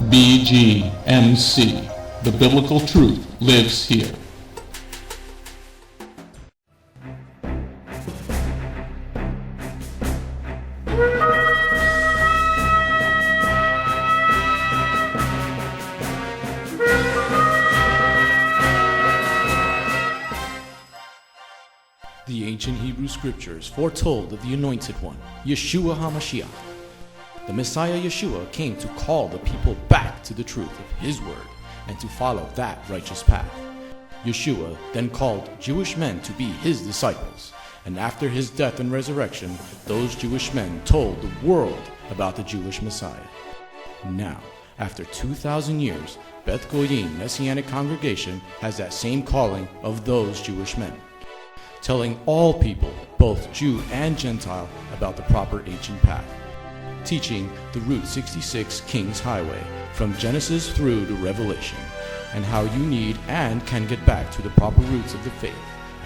Bgmc. The biblical truth lives here. The ancient Hebrew scriptures foretold of the Anointed One, Yeshua HaMashiach. The Messiah Yeshua came to call the people back to the truth of His word and to follow that righteous path. Yeshua then called Jewish men to be His disciples, and after His death and resurrection, those Jewish men told the world about the Jewish Messiah. Now, after 2,000 years, Beth Goyim Messianic congregation has that same calling of those Jewish men, telling all people, both Jew and Gentile, about the proper ancient path, teaching the Route 66 King's Highway from Genesis through to Revelation, and how you need and can get back to the proper roots of the faith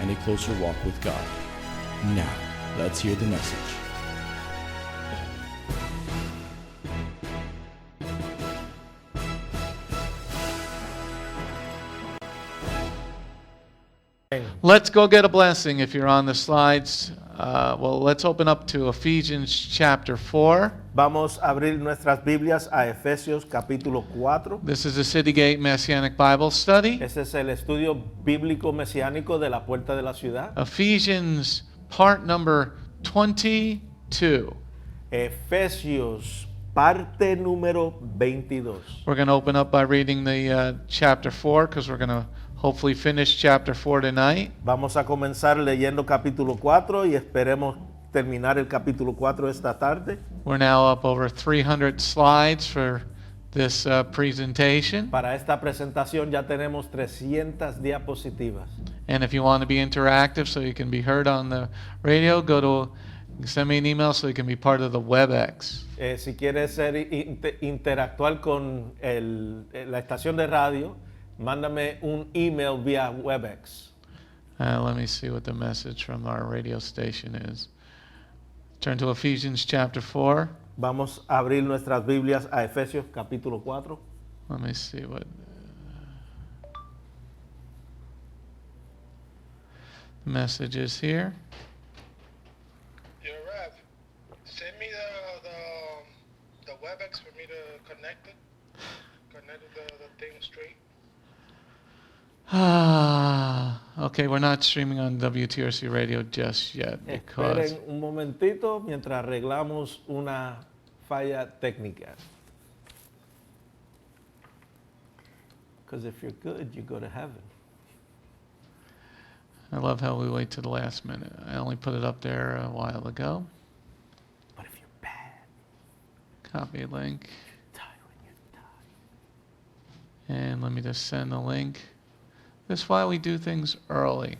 and a closer walk with God. Now, let's hear the message. Let's go get a blessing if you're on the slides. Let's open up to Ephesians chapter 4. Vamos a abrir nuestras Biblias a Efesios capítulo 4. This is a City Gate Messianic Bible study. Este es el estudio bíblico mesiánico de la puerta de la ciudad. Ephesians part number 22. Efesios parte número 22. We're going to open up by reading the chapter 4 because we're going to hopefully finish chapter 4 tonight. Vamos a comenzar leyendo capítulo 4 y esperemos terminar el capítulo 4 esta tarde. We're now up over 300 slides for this presentation. Para esta presentación ya tenemos 300 diapositivas. And if you want to be interactive so you can be heard on the radio, send me an email so you can be part of the WebEx. Si quieres interactuar con la estación de radio, mándame un email vía WebEx. Let me see what the message from our radio station is. Turn to Ephesians chapter 4. Vamos a abrir nuestras Biblias a Efesios capítulo 4. Let me see what the message is here. Yeah, Rev, send me the WebEx for me to connect the thing straight. Okay, we're not streaming on WTRC radio just yet because Esperen un momentito mientras arreglamos una falla técnica. Because if you're good, you go to heaven. I love how we wait to the last minute. I only put it up there a while ago. But if you're bad, Copy link. die when you die. And let me just send the link. This is why we do things early,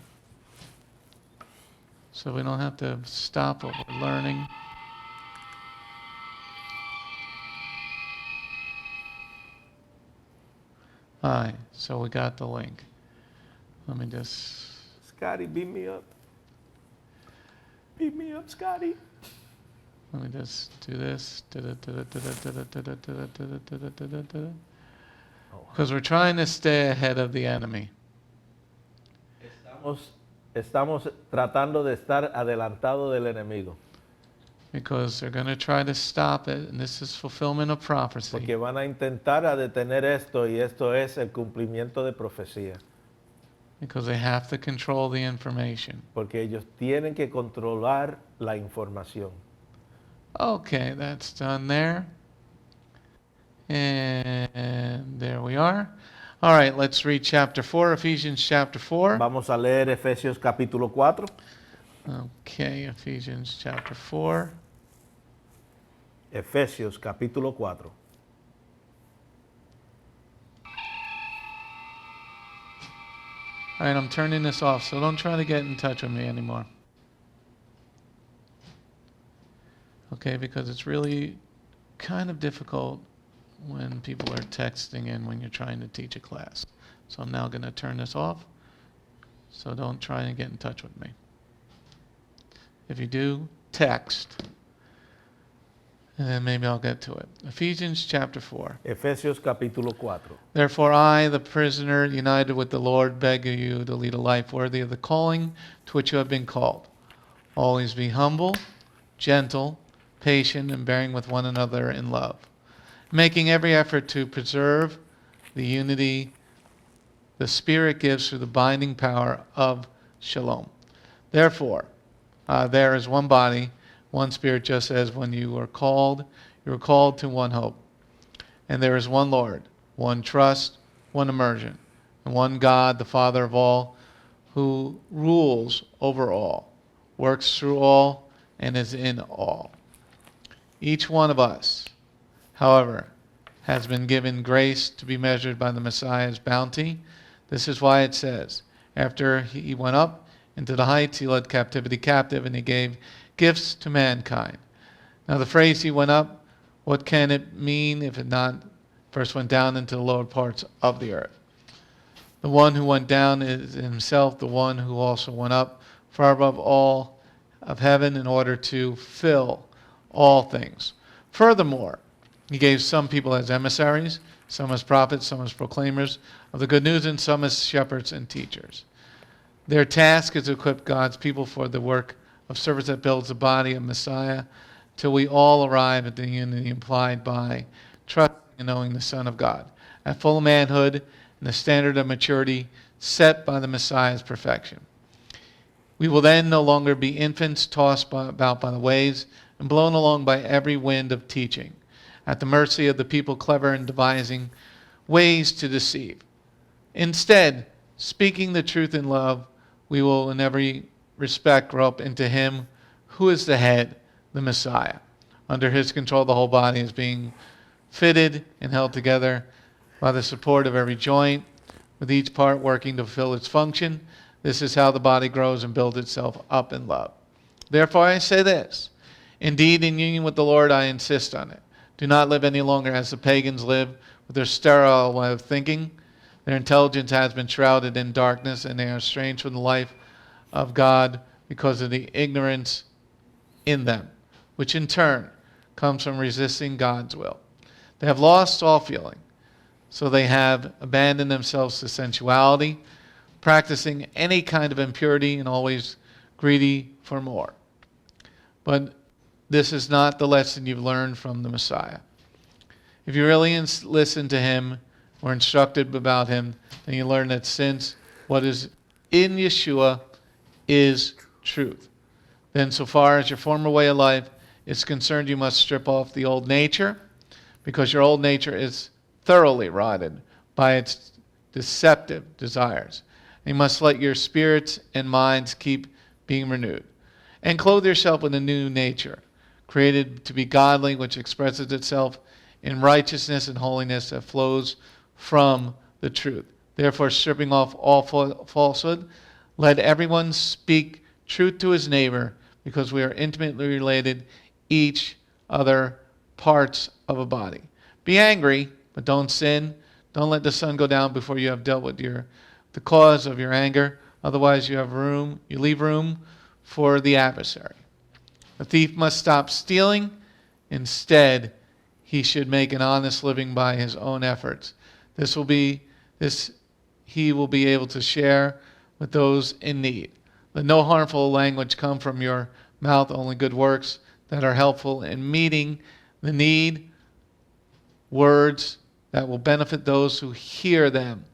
so we don't have to stop what we're learning. All right, so we got the link. Let me just... Scotty, beat me up. Beat me up, Scotty. Let me just do this. Because we're trying to stay ahead of the enemy. Estamos tratando de estar adelantado del enemigo. Because they're going to try to stop it, and this is fulfillment of prophecy. Porque van a intentar a detener esto, y esto es el cumplimiento de profecía. Because they have to control the information. Porque ellos tienen que controlar la información. Okay, that's done there. And there we are. All right, let's read chapter 4, Ephesians chapter 4. Vamos a leer Efesios capítulo 4. Okay, Ephesians chapter 4. Efesios capítulo 4. All right, I'm turning this off, so don't try to get in touch with me anymore. Okay, because it's really kind of difficult when people are texting in when you're trying to teach a class. So I'm now going to turn this off, so don't try and get in touch with me. If you do, text And then maybe I'll get to it. Ephesians chapter 4. Efesios capítulo 4. Therefore I, the prisoner, united with the Lord, beg of you to lead a life worthy of the calling to which you have been called. Always be humble, gentle, patient, and bearing with one another in love, making every effort to preserve the unity the Spirit gives through the binding power of Shalom. Therefore, there is one body, one Spirit, just as when you were called to one hope. And there is one Lord, one trust, one immersion, and one God, the Father of all, who rules over all, works through all, and is in all. Each one of us, however, has been given grace to be measured by the Messiah's bounty. This is why it says, after he went up into the heights, he led captivity captive, and he gave gifts to mankind. Now the phrase he went up, what can it mean if it not first went down into the lower parts of the earth? The one who went down is himself the one who also went up far above all of heaven in order to fill all things. Furthermore, he gave some people as emissaries, some as prophets, some as proclaimers of the good news, and some as shepherds and teachers. Their task is to equip God's people for the work of service that builds the body of Messiah till we all arrive at the unity implied by trusting and knowing the Son of God, at full manhood and the standard of maturity set by the Messiah's perfection. We will then no longer be infants tossed about by the waves and blown along by every wind of teaching, at the mercy of the people clever in devising ways to deceive. Instead, speaking the truth in love, we will in every respect grow up into him who is the head, the Messiah. Under his control, the whole body is being fitted and held together by the support of every joint, with each part working to fulfill its function. This is how the body grows and builds itself up in love. Therefore I say this, indeed in union with the Lord I insist on it. Do not live any longer as the pagans live, with their sterile way of thinking. Their intelligence has been shrouded in darkness, and they are estranged from the life of God because of the ignorance in them, which in turn comes from resisting God's will. They have lost all feeling, so they have abandoned themselves to sensuality, practicing any kind of impurity and always greedy for more. But this is not the lesson you've learned from the Messiah. If you really listen to him or instructed about him, then you learn that since what is in Yeshua is truth, then so far as your former way of life is concerned, you must strip off the old nature, because your old nature is thoroughly rotted by its deceptive desires. And you must let your spirits and minds keep being renewed, and clothe yourself with a new nature, created to be godly, which expresses itself in righteousness and holiness that flows from the truth. Therefore, stripping off all falsehood, let everyone speak truth to his neighbor, because we are intimately related, each other parts of a body. Be angry, but don't sin. Don't let the sun go down before you have dealt with the cause of your anger. Otherwise, you leave room for the adversary. The thief must stop stealing. Instead, he should make an honest living by his own efforts. He will be able to share with those in need. Let no harmful language come from your mouth, only good works that are helpful in meeting the need, words that will benefit those who hear them.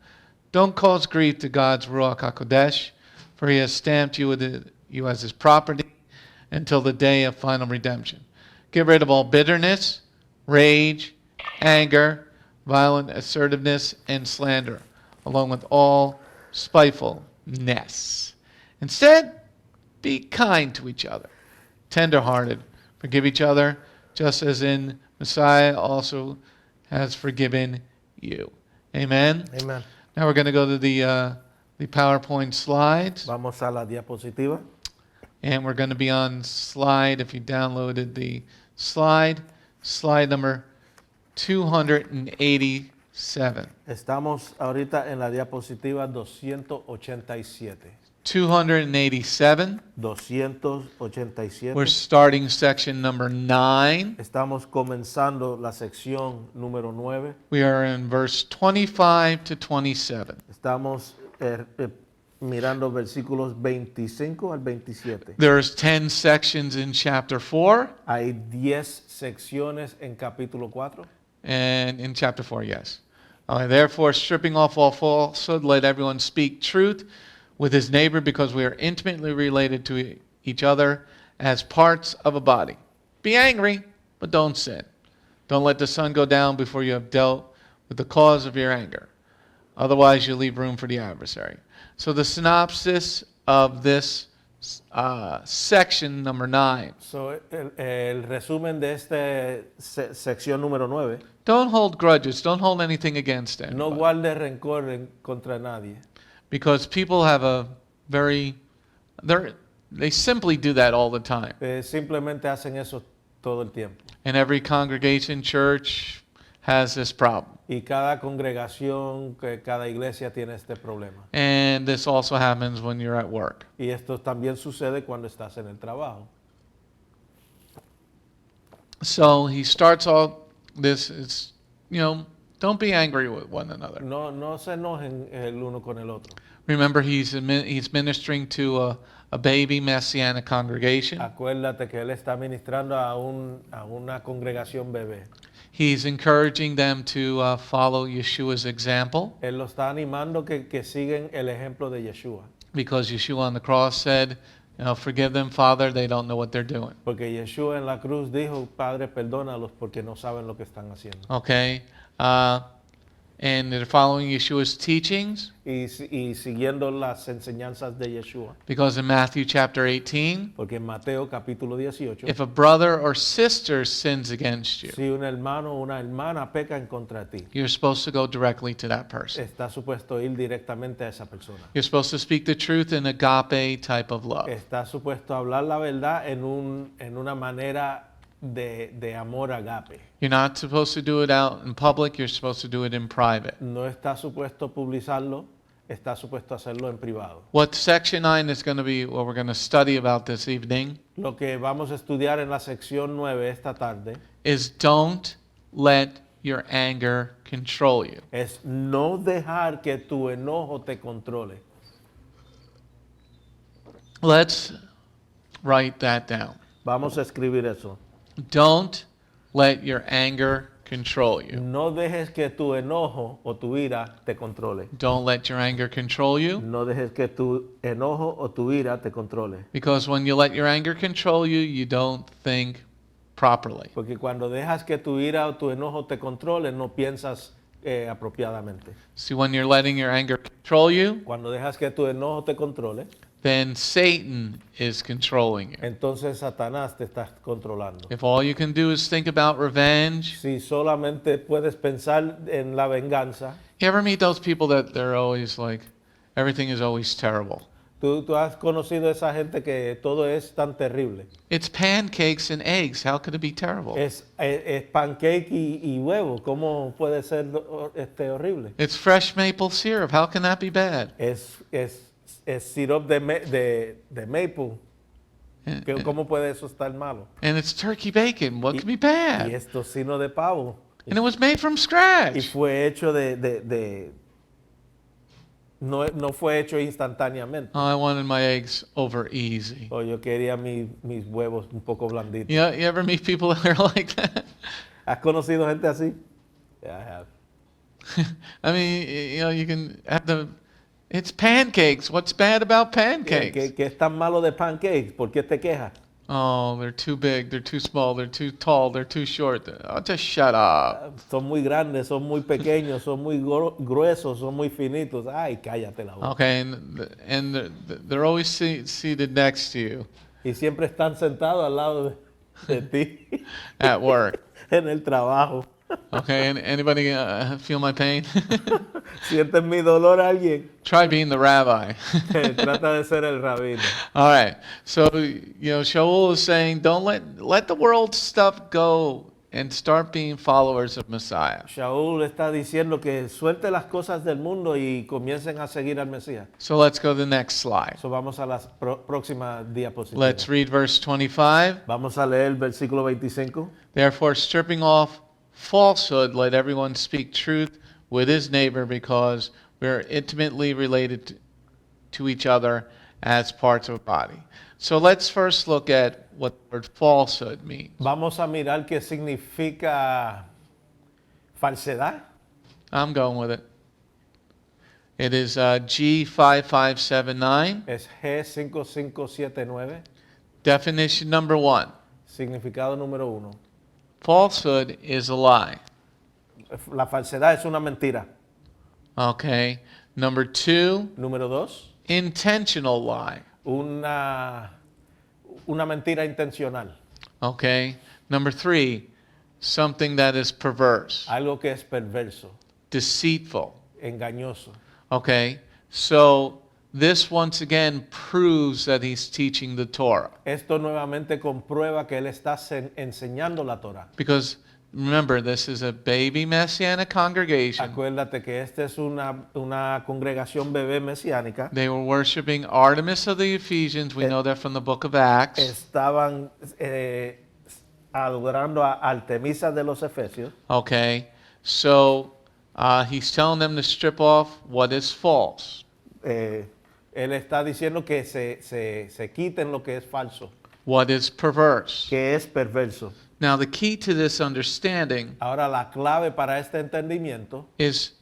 Don't cause grief to God's Ruach HaKodesh, for he has stamped you as his property until the day of final redemption. Get rid of all bitterness, rage, anger, violent assertiveness, and slander, along with all spitefulness. Instead, be kind to each other, tender-hearted, forgive each other, just as in Messiah also has forgiven you. Amen? Amen. Now we're going to go to the PowerPoint slides. Vamos a la diapositiva. And we're going to be on slide, if you downloaded the slide number 287. Estamos ahorita en la diapositiva 287. 287. 287. We're starting section number 9. Estamos comenzando la sección número 9. We are in verse 25 to 27. Estamos mirando versículos 25 al 27. There's 10 sections in chapter 4. Hay 10 secciones en capítulo 4. And in chapter 4, yes. Therefore, stripping off all falsehood, let everyone speak truth with his neighbor, because we are intimately related to each other as parts of a body. Be angry, but don't sin. Don't let the sun go down before you have dealt with the cause of your anger. Otherwise, you leave room for the adversary. So the synopsis of this section number 9. So, el resumen de esta sección número 9. Don't hold grudges. Don't hold anything against anybody. No guarde rencor contra nadie. Because people have a very, they simply do that all the time. Simplemente hacen eso todo el tiempo. And every congregation, church has this problem. Y cada congregación, cada iglesia tiene este problema. And this also happens when you're at work. Y esto también sucede cuando estás en el trabajo. So he starts off this, it's, don't be angry with one another. No se enojen el uno con el otro. Remember, he's ministering to a baby Messianic congregation. Acuérdate que él está ministrando a una congregación bebé. He's encouraging them to follow Yeshua's example. Él lo está animando que siguen el ejemplo de Yeshua. Because Yeshua on the cross said, forgive them, Father, they don't know what they're doing. Porque Yeshua en la cruz dijo, Padre, perdónalos porque no saben lo que están haciendo. Okay. And they're following Yeshua's teachings. Y siguiendo las enseñanzas de Yeshua. Because in Matthew chapter 18, Porque en Mateo capítulo 18, if a brother or sister sins against you, si un hermano o una hermana pecan contra ti, you're supposed to go directly to that person. está supuesto ir directamente a esa persona. You're supposed to speak the truth in agape type of love. Está supuesto hablar la verdad en una manera de amor agape. You're not supposed to do it out in public, you're supposed to do it in private. No está supuesto publicarlo, está supuesto hacerlo en privado. What section 9 is going to be, what we're going to study about this evening, Lo que vamos a estudiar en la sección 9 esta tarde is don't let your anger control you. es no dejar que tu enojo te controle. Let's write that down. Vamos a escribir eso. Don't let your anger control you. No dejes que tu enojo o tu ira te controle. Don't let your anger control you. No dejes que tu enojo o tu ira te controle. Because when you let your anger control you, you don't think properly. Porque cuando dejas que tu ira o tu enojo te controle, no piensas apropiadamente. See, when you're letting your anger control you, Cuando dejas que tu enojo te controle, then Satan is controlling you. entonces Satanás te está controlando. If all you can do is think about revenge, Si solamente puedes pensar en la venganza, you ever meet those people that they're always like, everything is always terrible? tú has conocido esa gente que todo es tan terrible. It's pancakes and eggs. How could it be terrible? Es pancake y huevo. ¿Cómo puede ser horrible? It's fresh maple syrup. How can that be bad? Es syrup de maple. ¿Cómo puede eso estar malo? And it's turkey bacon. What could be Y bad? es tocino de pavo. And it was made from Y scratch. fue hecho no fue hecho instantáneamente. Oh, I wanted my eggs over easy. O yo quería mis huevos un poco blanditos. You ever meet people that are like that? ¿Has conocido gente así? Yeah, I have. I mean, you can have it's pancakes. What's bad about pancakes? ¿Qué es tan malo de pancakes? ¿Por qué te quejas? Oh, they're too big, they're too small, they're too tall, they're too short. Oh, just shut up. Son muy grandes, son muy pequeños, son muy gruesos, son muy finitos. Ay, cállate la boca. Okay, and they're always seated next to you Y siempre están sentados al lado de ti at work. en el trabajo. Okay, and anybody feel my pain? ¿Sientes mi dolor alguien? Try being the rabbi. Trata de ser el rabino. All right. So, Sha'ul is saying, don't let the world stuff go and start being followers of Messiah. Sha'ul está diciendo que suelte las cosas del mundo y comiencen a seguir al Mesías. So let's go to the next slide. So vamos a la próxima diapositiva. Let's read verse 25. Vamos a leer el versículo 25. Therefore, stripping off falsehood, let everyone speak truth with his neighbor, because we are intimately related to each other as parts of a body. So let's first look at what the word falsehood means. Vamos a mirar qué significa falsedad. I'm going with it. It is G5579. Es G5579. Definition number 1. Significado número 1. Falsehood is a lie. La falsedad es una mentira. Okay. Number 2, Número 2. intentional lie. Una mentira intencional. Okay. Number 3, something that is perverse, Algo que es perverso, deceitful. engañoso. Okay. So this once again proves that he's teaching the Torah. Esto nuevamente comprueba que él está enseñando la Torah. Because remember, this is a baby Messianic congregation. Acuérdate que esta es una congregación bebé mesiánica. They were worshiping Artemis of the Ephesians. We know that from the book of Acts. Estaban adorando a Artemisa de los Efesios. Okay. So he's telling them to strip off what is false. Él está diciendo que se quiten lo que es falso, What is perverse. que es perverso. Now, the key to this understanding Ahora la clave para este entendimiento is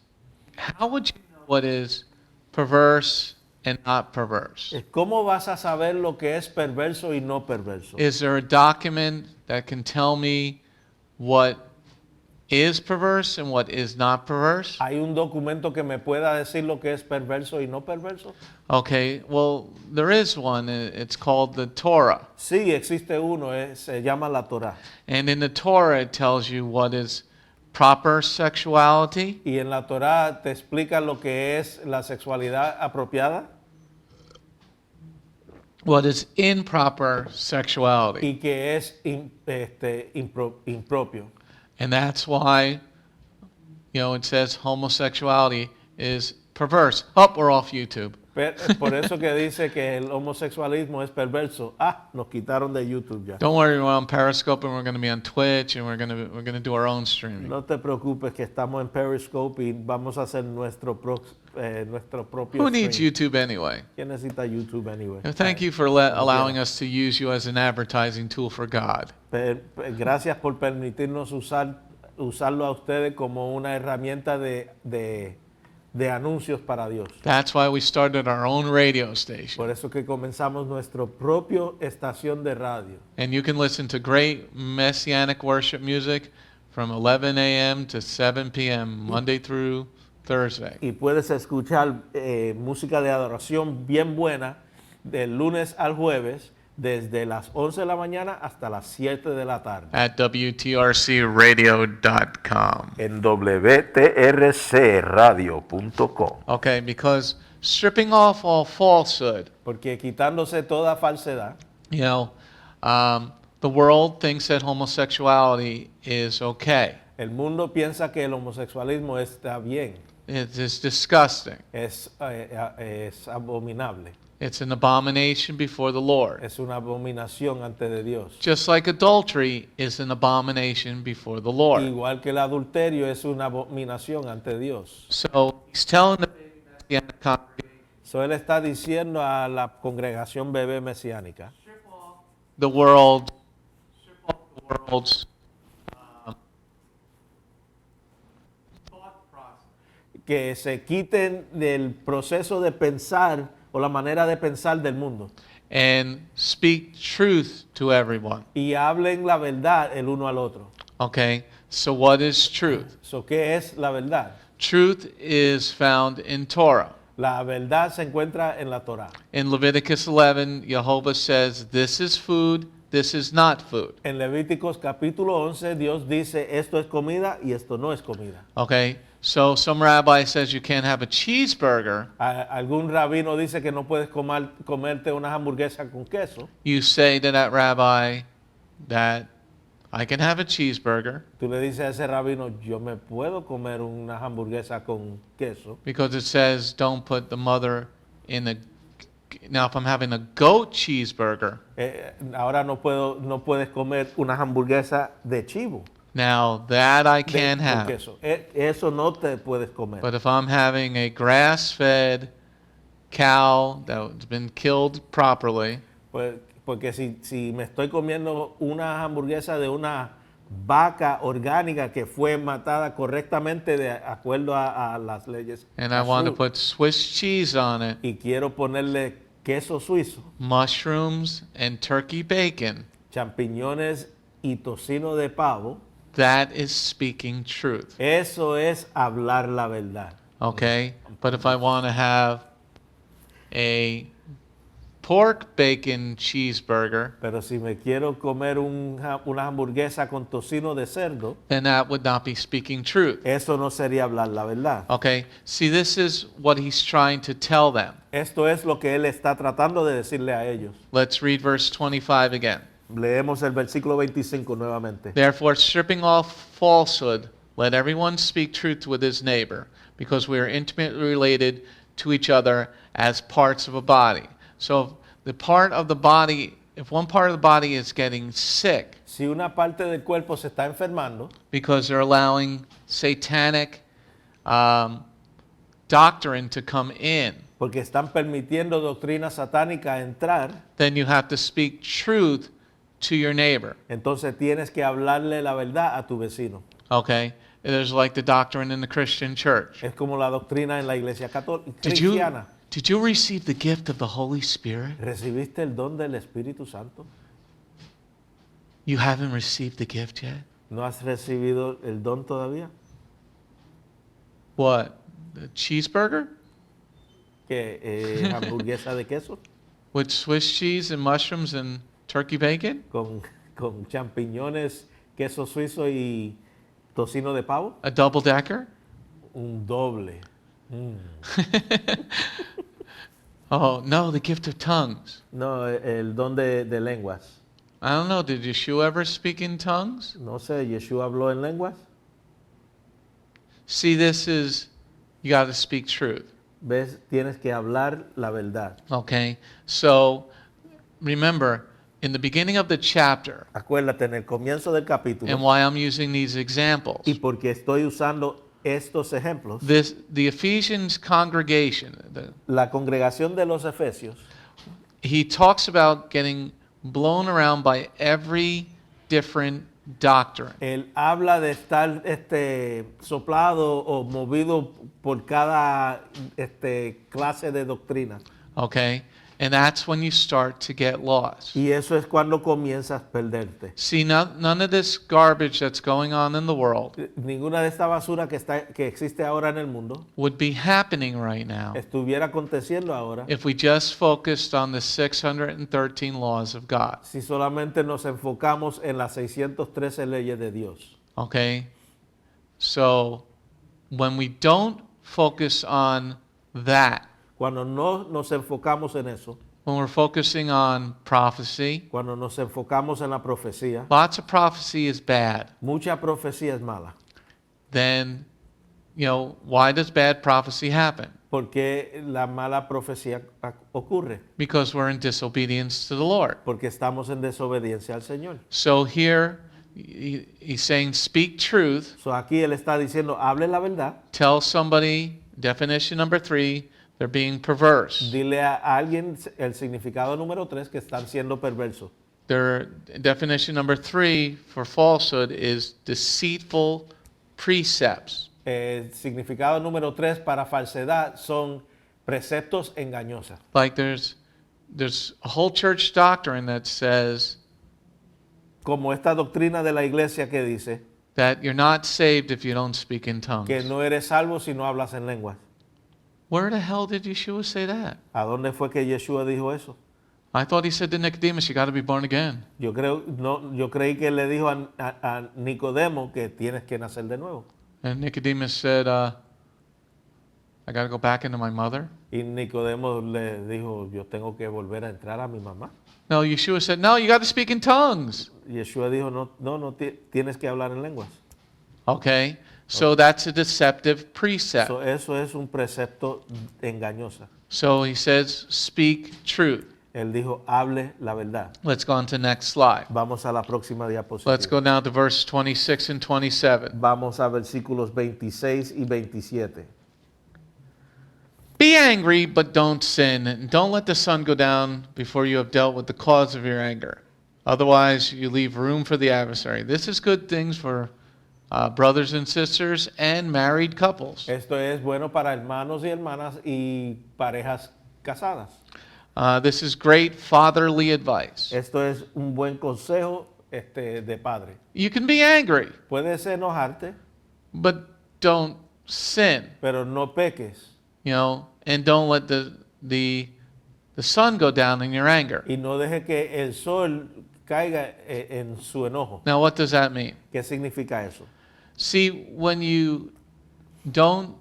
how would you know what is perverse and not perverse? es cómo vas a saber lo que es perverso y no perverso. Is there a document that can tell me what is perverse and what is not perverse? ¿Hay un documento que me pueda decir lo que es perverso y no perverso? Okay, well, there is one. It's called the Torah. Sí, existe uno, se llama la Torah. And in the Torah, it tells you what is proper sexuality, Y en la Torah te explica lo que es la sexualidad apropiada what is improper sexuality. y que es impropio. And that's why, it says homosexuality is perverse. Oh, we're off YouTube. Por eso que dice que el homosexualismo es perverso. Nos quitaron de YouTube ya. Don't worry, we're on Periscope and we're going to be on Twitch and we're going to do our own streaming. No te preocupes que estamos en Periscope y vamos a hacer nuestro propio Who needs stream. YouTube anyway? ¿Quién necesita YouTube anyway? Thank you for allowing us to use you as an advertising tool for God. Gracias por permitirnos usarlo a ustedes como una herramienta de anuncios para Dios. That's why we started our own radio station. Por eso que comenzamos nuestro propio estación de radio. And you can listen to great Messianic worship music from 11 a.m. to 7 p.m. Monday through Thursday. Y puedes escuchar música de adoración bien buena del lunes al jueves desde las 11 de la mañana hasta las 7 de la tarde. At WTRCradio.com. En WTRCradio.com. Okay, because stripping off all falsehood, Porque quitándose toda falsedad, the world thinks that homosexuality is okay. el mundo piensa que el homosexualismo está bien, It is disgusting. es abominable, It's an abomination before the Lord. es una abominación ante de Dios. Just like adultery is an abomination before the Lord. Igual que el adulterio es una abominación ante Dios. So he's telling the Messianic congregation, So él está diciendo a la congregación bebé mesiánica the world's thought process. que se quiten del proceso de pensar o la manera de pensar del mundo And speak truth to everyone. y hablen la verdad el uno al otro. Okay, so what is truth? So, ¿qué es la verdad? Truth is found in Torah. La verdad se encuentra en la Torah. In Leviticus 11, Jehovah says, this is food, this is not food. En Levíticos capítulo 11 Dios dice esto es comida y esto no es comida. Okay, so some rabbi says you can't have a cheeseburger. Algún rabino dice que no puedes comerte unas hamburguesas con queso. You say to that rabbi that I can have a cheeseburger Tú le dices a ese rabino, yo me puedo comer una hamburguesa con queso, because it says don't put the mother in the. Now, if I'm having a goat cheeseburger, ahora no puedes comer una hamburguesa de chivo, now that I de- can con have. queso. Eso no te puedes comer. But if I'm having a grass-fed cow that's been killed properly, Porque si me estoy comiendo una hamburguesa de una vaca orgánica que fue matada correctamente de acuerdo a las leyes and I want to Sha'ul, put Swiss cheese on it, y quiero ponerle queso suizo, mushrooms, and turkey bacon, champiñones y tocino de pavo, that is speaking truth. eso es hablar la verdad. Okay? But if I want to have a pork bacon cheeseburger, Pero si me quiero comer una hamburguesa con tocino de cerdo, then that would not be speaking truth. eso no sería hablar la verdad. Okay? See, this is what he's trying to tell them. Esto es lo que él está tratando de decirle a ellos. Let's read verse 25 again. Leemos el versículo 25 nuevamente. Therefore, stripping off falsehood, let everyone speak truth with his neighbor, because we are intimately related to each other as parts of a body. So, the part of the body, if one part of the body is getting sick Si una parte del cuerpo se está enfermando, because they're allowing satanic doctrine to come in, porque están permitiendo doctrina satánica entrar, then you have to speak truth to your neighbor. entonces tienes que hablarle la verdad a tu vecino. Okay? There's like the doctrine in the Christian church. Es como la doctrina en la iglesia católica Did cristiana. you receive the gift of the Holy Spirit? ¿Recibiste el don del Espíritu Santo? You haven't received the gift yet? ¿No has recibido el don todavía? What? The cheeseburger? ¿Que hamburguesa de queso With Swiss cheese and mushrooms and turkey bacon? con champiñones, queso suizo y tocino de pavo? A double decker? Un doble. Oh, no, the gift of tongues. No, el don de lenguas. I don't know, did Yeshua ever speak in tongues? No sé, ¿Yeshua habló en lenguas? See, this is, you got to speak truth. ¿Ves? Tienes que hablar la verdad. Okay? So, remember, in the beginning of the chapter, Acuérdate, en el comienzo del capítulo, and why I'm using these examples, y porque estoy usando estos ejemplos, the Ephesians congregation, la congregación de los Efesios, he talks about getting blown around by every different doctrine. él habla de estar soplado o movido por cada clase de doctrina. Okay? And that's when you start to get lost. Y eso es cuando comienzas a perderte. See, none of this garbage that's going on in the world Ninguna de esta basura que existe ahora en el mundo would be happening right now estuviera aconteciendo ahora if we just focused on the 613 laws of God. si solamente nos enfocamos en las 613 leyes de Dios. Okay? So, when we don't focus on that, Cuando no nos enfocamos en eso, when we're focusing on prophecy, cuando nos enfocamos en la profecía, lots of prophecy is bad. mucha profecía es mala. Then, why does bad prophecy happen? ¿Por qué la mala profecía ocurre? Because we're in disobedience to the Lord. Porque estamos en desobediencia al Señor. So here, he's saying, speak truth. So aquí él está diciendo, hable la verdad. Tell somebody, definition number 3, they're being perverse. Dile a alguien el significado número 3 que están siendo perversos. Their definition number 3 for falsehood is deceitful precepts. El significado número 3 para falsedad son preceptos engañosos. Like there's a whole church doctrine that says Como esta doctrina de la iglesia que dice that you're not saved if you don't speak in tongues. que no eres salvo si no hablas en lenguas. Where the hell did Yeshua say that? ¿A dónde fue que Yeshua dijo eso? I thought he said to Nicodemus, you got to be born again. Yo creí que le dijo a Nicodemo que tienes que nacer de nuevo. And Nicodemus said, I got to go back into my mother. Y Nicodemo le dijo, yo tengo que volver a entrar a mi mamá. No, Yeshua said, no, you got to speak in tongues. Yeshua dijo, no tienes que hablar en lenguas. Okay, so that's a deceptive precept. So, eso es un precepto engañoso. So he says, speak truth. Él dijo, hable la verdad. Let's go on to the next slide. Vamos a la próxima Let's diapositiva. go now to verse 26 and 27. Vamos a versículos 26 y 27. Be angry, but don't sin. And don't let the sun go down before you have dealt with the cause of your anger. Otherwise, you leave room for the adversary. This is good things for brothers and sisters and married couples. Esto es bueno para hermanos y hermanas y parejas casadas. This is great fatherly advice. Esto es un buen consejo de padre. You can be angry, Puedes enojarte, but don't sin. pero no peques. You know, and don't let the sun go down in your anger. Y no deje que el sol caiga en su enojo. Now, what does that mean? ¿Qué significa eso? See, when you don't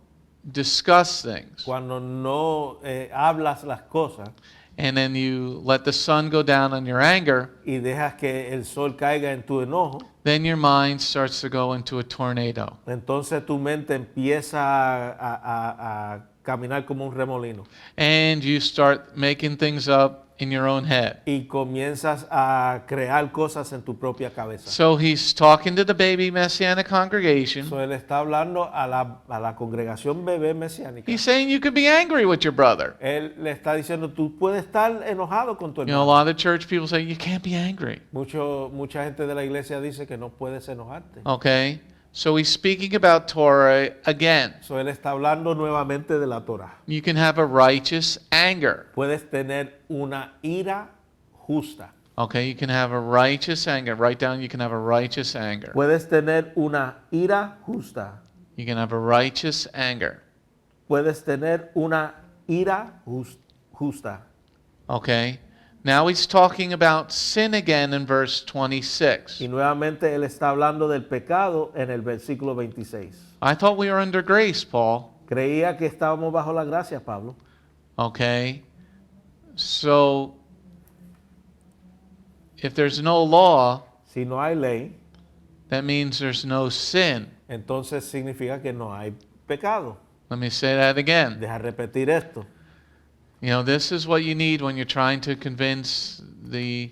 discuss things Cuando no hablas las cosas and then you let the sun go down on your anger, y dejas que el sol caiga en tu enojo, then your mind starts to go into a tornado. entonces tu mente empieza a caminar como un remolino And you start making things up in your own head. y comienzas a crear cosas en tu propia cabeza. So he's talking to the baby Messianic congregation. So, él está hablando a la congregación bebé mesiánica. He's saying you could be angry with your brother. Él le está diciendo, tú puedes estar enojado con tu You know, a hermano. lot of church people say you can't be angry. Mucha gente de la iglesia dice que no puedes enojarte. Okay? So he's speaking about Torah again. So, él está hablando nuevamente de la Torah. You can have a righteous anger. Puedes tener una ira justa. Okay, you can have a righteous anger. Write down you can have a righteous anger. Puedes tener una ira justa. You can have a righteous anger. Puedes tener una ira justa. Okay? Now he's talking about sin again in verse 26. Y nuevamente él está hablando del pecado en el versículo 26. I thought we were under grace, Paul. Creía que estábamos bajo la gracia, Pablo. Okay? So, if there's no law, Si no hay ley, that means there's no sin. entonces significa que no hay pecado. Let me say that again. Deja repetir esto. You know, this is what you need when you're trying to convince the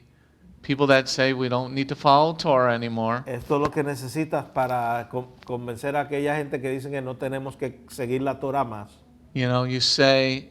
people that say we don't need to follow Torah anymore. Esto es lo que necesitas para convencer a aquella gente que dicen que no tenemos que seguir la Torah más. You know, you say,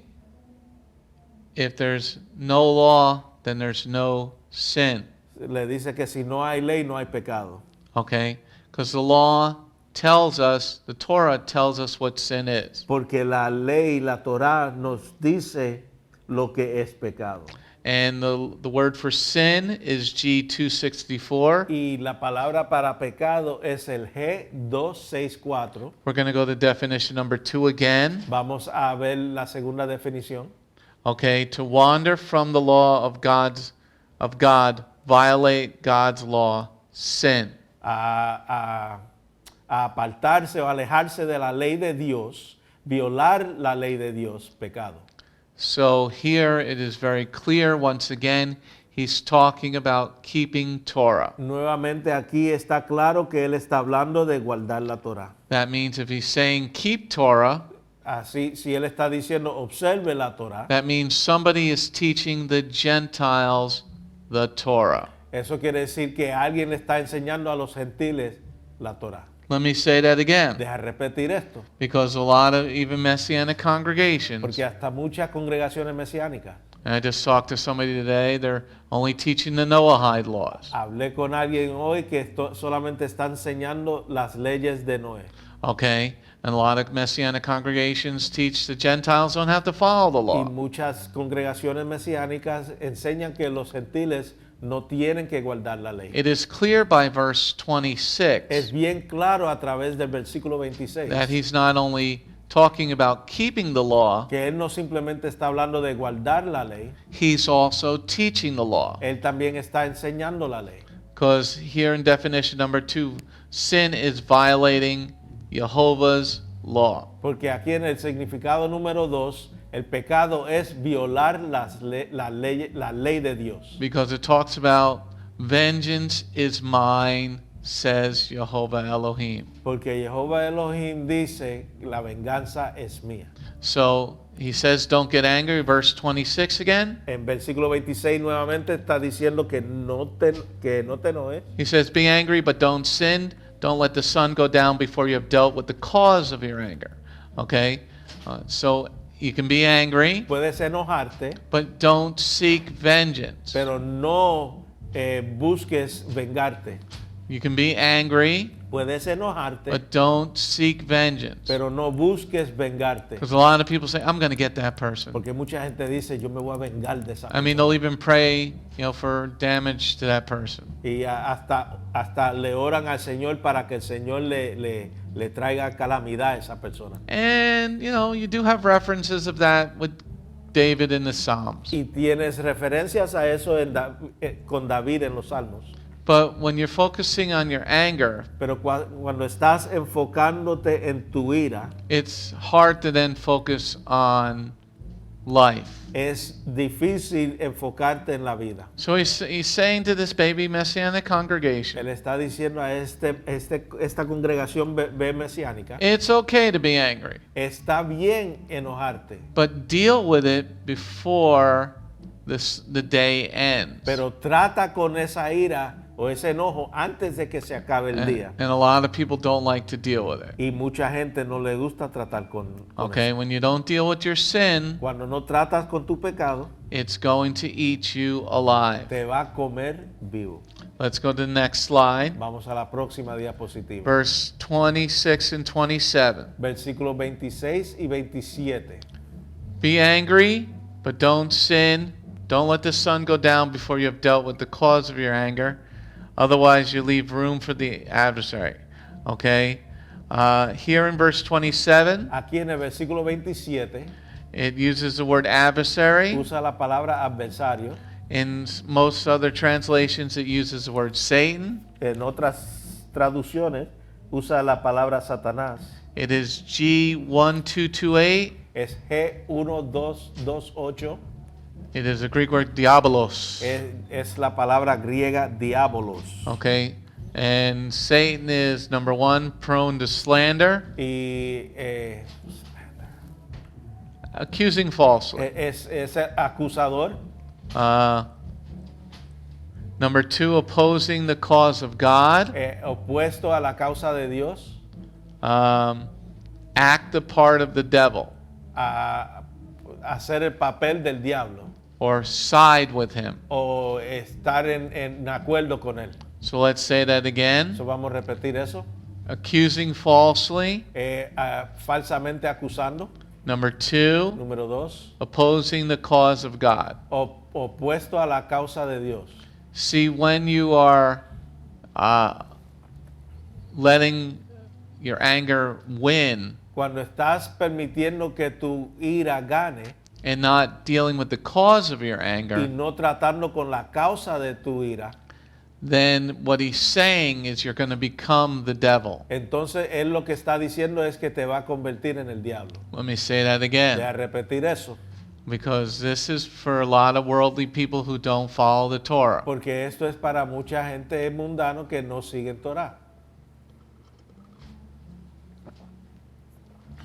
if there's no law, then there's no sin. Le dice que si no hay ley, no hay pecado. Okay? Because the law tells us, the Torah tells us what sin is. Porque la ley, la Torah nos dice lo que es pecado. And the word for sin is G264. Y la palabra para pecado es el G264. We're going to go to definition number 2 again. Vamos a ver la segunda definición. Okay, to wander from the law of God, violate God's law, sin. A apartarse o alejarse de la ley de Dios, violar la ley de Dios, pecado. So here it is very clear, once again, he's talking about keeping Torah. Nuevamente aquí está claro que él está hablando de guardar la Torah. That means if he's saying keep Torah, Así, si él está diciendo observe la Torah, that means somebody is teaching the Gentiles the Torah. eso quiere decir que alguien le está enseñando a los gentiles la Torah. Let me say that again, Deja repetir esto, because a lot of even Messianic congregations, porque hasta muchas congregaciones mesiánicas, and I just talked to somebody today, they're only teaching the Noahide laws. hablé con alguien hoy que solamente está enseñando las leyes de Noé. Okay? And a lot of Messianic congregations teach the Gentiles don't have to follow the Y law. muchas congregaciones mesiánicas enseñan que los gentiles no tienen que guardar la ley. It is clear by verse Es 26 bien claro a través del versículo 26 that he's not only talking about keeping the law, que él no simplemente está hablando de guardar la ley, he's also teaching the law. él también está enseñando la ley. Because here in definition number 2, sin is violating Jehovah's law. Porque aquí en el significado número 2, El pecado es violar la ley de Dios. because it talks about vengeance is mine, says Jehovah Elohim. Porque Jehová Elohim dice, la venganza es mía. So he says, don't get angry. Verse 26 again. En versículo 26 nuevamente está diciendo que no te enojes. He says, be angry, but don't sin. Don't let the sun go down before you have dealt with the cause of your anger. Okay? So you can be angry, Puedes enojarte, but don't seek vengeance. pero no busques vengarte. You can be angry, Puedes enojarte, but don't seek vengeance. pero no busques vengarte. Because a lot of people say, I'm going to get that person. Porque mucha gente dice, yo me voy a vengar de esa I mean, persona. they'll even pray, for damage to that person. Y hasta le oran al Señor para que el Señor le traiga calamidad a esa persona. And, you do have references of that with David in the Psalms. Y tienes referencias a eso con David en los Salmos. But when you're focusing on your anger, Pero cuando estás enfocándote en tu ira, it's hard to then focus on life. es difícil enfocarte en la vida. So he's saying to this baby Messianic Él congregation, está diciendo a esta congregación mesiánica, it's okay to be angry, está bien enojarte, but deal with it before the day ends. pero trata con esa ira o ese enojo antes de que se acabe el día. And a lot of people don't like to deal with it. Y mucha gente no le gusta tratar con Okay, eso. when you don't deal with your sin, Cuando no tratas con tu pecado, it's going to eat you alive. te va a comer vivo. Let's go to the next slide. Vamos a la próxima diapositiva. Verse 26 and 27. Versículos 26 y 27. Be angry, but don't sin. Don't let the sun go down before you have dealt with the cause of your anger. Otherwise, you leave room for the adversary. Okay? Here in verse 27, Aquí en el versículo 27 it uses the word adversary. usa la palabra adversario. In most other translations, it uses the word Satan. En otras traducciones usa la palabra Satanás. It is G1228. Es G1228. It is a Greek word diabolos. Es la palabra griega diabolos. Okay? And Satan is, number one, prone to slander, Y accusing falsely. es acusador. Number two, opposing the cause of God. Opuesto a la causa de Dios. Act the part of the devil A hacer el papel del diablo. or side with him. O estar en acuerdo con él. So let's say that again. So vamos a repetir eso. Accusing falsely. Falsamente acusando. Number two, Número 2. opposing the cause of God. Opuesto a la causa de Dios. See, when you are letting your anger win Cuando estás permitiendo que tu ira gane and not dealing with the cause of your y anger, no tratando con la causa de tu ira, then what he's saying is you're going to become the devil. entonces él lo que está diciendo es que te va a convertir en el diablo. Let me say that Voy again, a repetir eso, because this is for a lot of worldly people who don't follow the Torah. porque esto es para mucha gente mundano que no siguen Torah.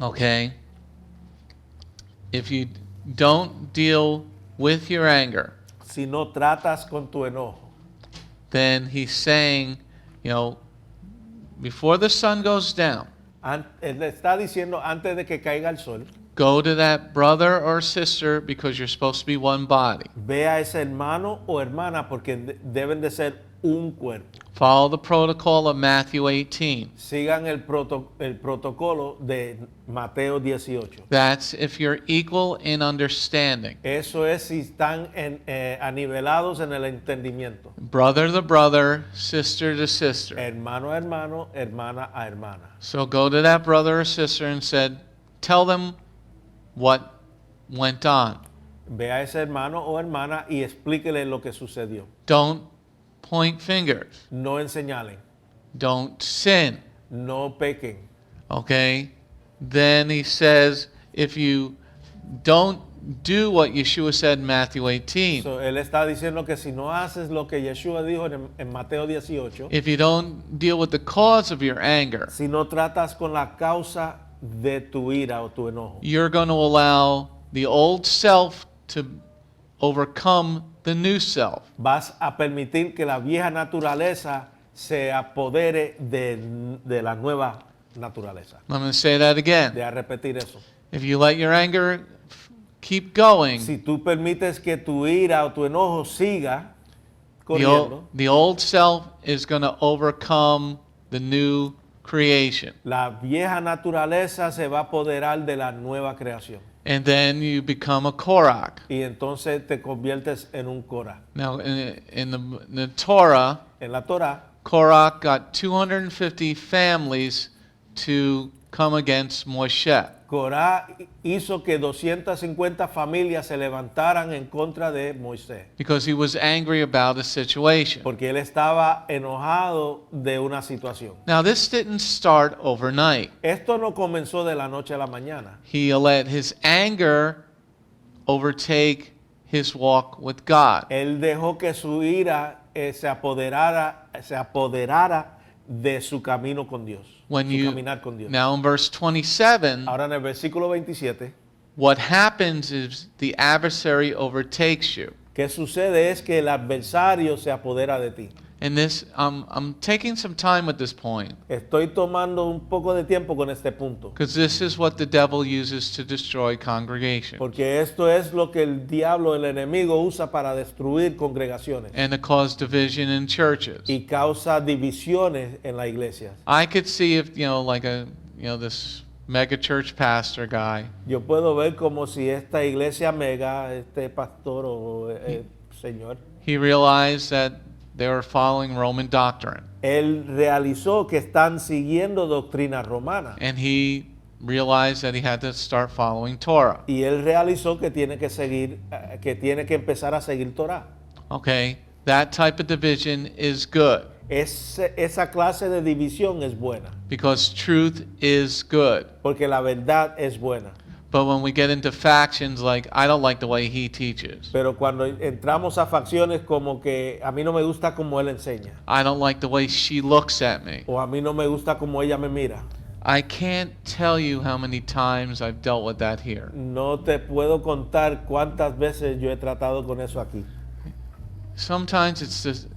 Okay? If you don't deal with your anger, Si no tratas con tu enojo, then he's saying, before the sun goes down, él le está diciendo antes de que caiga el sol, go to that brother or sister because you're supposed to be one body. ve a ese hermano o hermana porque deben de ser un cuerpo. Follow the protocol of Matthew 18. Sigan el protocolo de Mateo 18. That's if you're equal in understanding. Eso es si están anivelados en el entendimiento. Brother to brother, sister to sister. Hermano a hermano, hermana a hermana. So go to that brother or sister and tell them what went on. Ve a ese hermano o hermana y explíquele lo que sucedió. Don't point fingers. No enseñalen, Don't sin. no pequen. Okay? Then he says, if you don't do what Yeshua said in Matthew 18, So, él está diciendo que si no haces lo que Yeshua dijo en Mateo 18, if you don't deal with the cause of your anger, si no tratas con la causa de tu ira o tu enojo, you're going to allow the old self to overcome the new self. vas a permitir que la vieja naturaleza se apodere de la nueva naturaleza. I'm going to say that again. De a repetir eso. If you let your anger keep going, Si tú permites que tu ira o tu enojo siga the corriendo, the old self is going to overcome the new creation. la vieja naturaleza se va a apoderar de la nueva creación. And then you become a Korach. Y entonces te conviertes en un Korah. Now, in the Torah, En la Torah, Korach got 250 families to come against Moshe. Corá hizo que 250 familias se levantaran en contra de Moisés, Because he was angry about a situation. porque él estaba enojado de una situación. Now, this didn't start overnight. Esto no comenzó de la noche a la mañana. He let his anger overtake his walk with God. Él dejó que su ira se apoderara de su camino con Dios, When su you caminar con Dios. now in verse 27, Ahora en el versículo 27, what happens is the adversary overtakes you. ¿qué sucede? Es que el adversario se apodera de ti. And this, I'm taking some time with this point Estoy tomando un poco de tiempo con este punto, because this is what the devil uses to destroy congregations porque esto es lo que el diablo, el enemigo, usa para destruir congregaciones and to cause division in churches. y causa divisiones en la iglesia. I could see if, this mega church pastor guy, Yo puedo ver como si esta iglesia mega, este pastor o señor, he realized that they were following Roman doctrine. él realizó que están siguiendo doctrina romana And he realized that he had to start following Torah. y él realizó que tiene que seguir, que tiene que empezar a seguir Torah. Okay, that type of division is good Esa clase de división es buena, because truth is good. porque la verdad es buena. But when we get into factions like, I don't like the way he teaches, Pero cuando entramos a facciones como que a mí no me gusta como él enseña, I don't like the way she looks at me, o a mí no me gusta como ella me mira, I can't tell you how many times I've dealt with that here. no te puedo contar cuántas veces yo he tratado con eso aquí. Sometimes it's just,